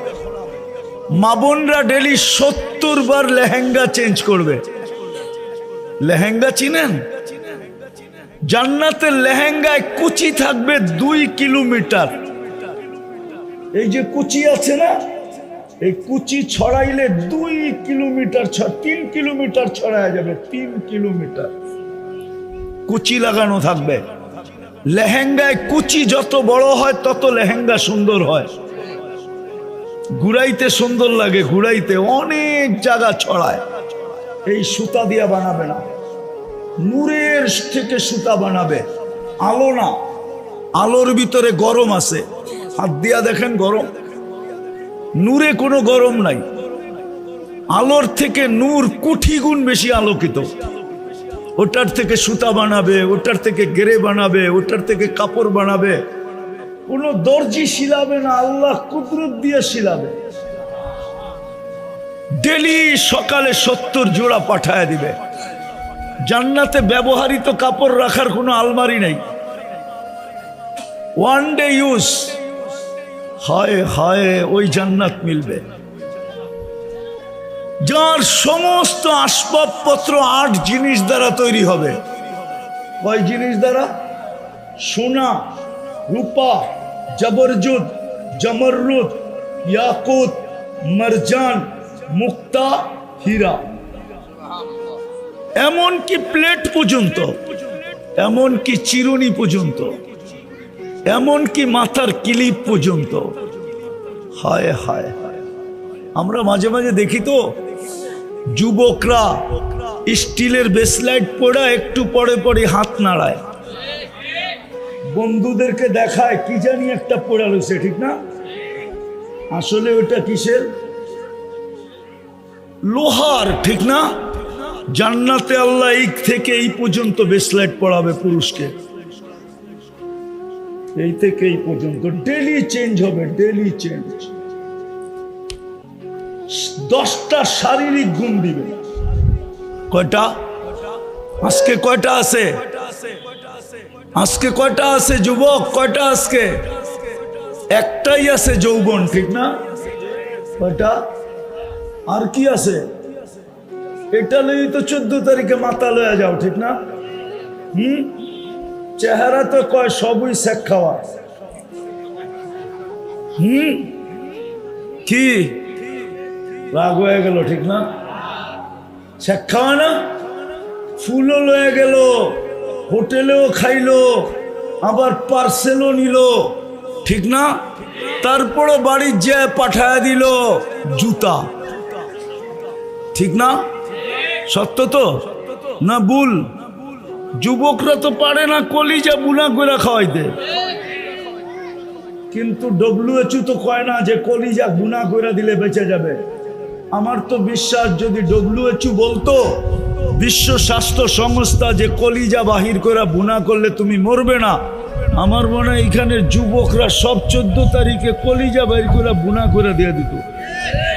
মা বোনরা ডেলি 70 বার লেহেঙ্গা চেঞ্জ করবে। লেহেঙ্গা চিনেন? জান্নাতের লেহেঙ্গায় কুচি থাকবে 2 কিলোমিটার। এই যে কুচি আছে না, এই কুচি ছড়াইলে 2 কিলোমিটার, 3 কিলোমিটার ছড়ায় যাবে। 3 কিলোমিটার কুচি লাগানো থাকবে লেহেঙ্গায়। কুচি যত বড় হয় তত লেহেঙ্গা সুন্দর হয়। ঘুরাইতে সুন্দর লাগে, ঘুরাইতে অনেক জায়গা ছড়ায়। এই সুতা দিয়া বানাবে না, নূরের থেকে সুতা বানাবে। আলো না, আলোর ভিতরে গরম আছে। হাত দিয়া দেখেন গরম। নূরে কোনো গরম নাই। আলোর থেকে নূর কোটি গুণ বেশি আলোকিত। ওটার থেকে সুতা বানাবে, ওটার থেকে গেরে বানাবে, ওটার থেকে কাপড় বানাবে। কোনো দর্জি শিলাবে না, আল্লাহ কুদরত দিয়ে শিলাবে। ডেলি সকালে 70 জোড়া পাঠায় দিবে। জান্নাতে ব্যবহৃত কাপড় রাখার কোনো আলমারি নেই। One day use. হায় হায়, ওই জান্নাত মিলবে যার সমস্ত আসবাবপত্র 8 জিনিস দ্বারা তৈরি হবে। কয় জিনিস দ্বারা? সোনা, রূপা, জবরজুদ, জমরুদ, ইয়াকুত, মারজান, মুক্তা, হীরা। এমন কি প্লেট পর্যন্ত, এমন কি চিরুনি পর্যন্ত, এমন কি মাথার ক্লিপ পর্যন্ত। হায় হায় হায়, আমরা মাঝে মাঝে দেখি তো যুবকরা স্টিলের ব্রেসলেট পরা একটু পরে পরে হাত নাড়ায়। বন্ধুদেরকে দেখায় কি জানি একটা পড়া রয়েছে, ঠিক না? আসলে ওটা কিসের? লোহার, ঠিক না? জান্নাতে আল্লাহ এই থেকে এই পর্যন্ত বেসলাইট পড়াবে পুরুষকে, এই থেকে এই পর্যন্ত ডেলি চেঞ্জ হবে, ডেলি চেঞ্জ। 10টা শারীরিক গুণ দিবে। কয়টা? আজকে কয়টা আছে? আজকে কয়টা আছে যুবক? কয়টা আজকে? একটাই আছে, যৌবন, ঠিক না? কয়টা? আর কি আছে? এটা লই তো 14 তারিখে মাথা লয়া যাও, ঠিক না? চেহারা তো কয় সবই শেখ খাওয়া। কি রাগ হয়ে গেল, ঠিক না? শেখ খাওয়া না? ফুলও লয়ে গেল, হোটেলেও খাইলো, আবার পার্সেলও নিল, ঠিক না? তারপরও বাড়ির যে পাঠায় দিল জুতা, ঠিক না? সত্য তো না ভুল? যুবকরা তো পারে না কলিজা বুনা করে খাওয়াইতে, কিন্তু WHO তো কয় না যে কলিজা বুনা করে দিলে বেঁচে যাবে। আমার তো বিশ্বাস যদি WHO বলতো, বিশ্ব স্বাস্থ্য সংস্থা, যে কলিজা বাহির করে বুনা করলে তুমি মরবে না, আমার মনে হয় এখানে যুবকরা সব 14 তারিখে কলিজা বাহির করে বুনা করে দিয়ে দিত।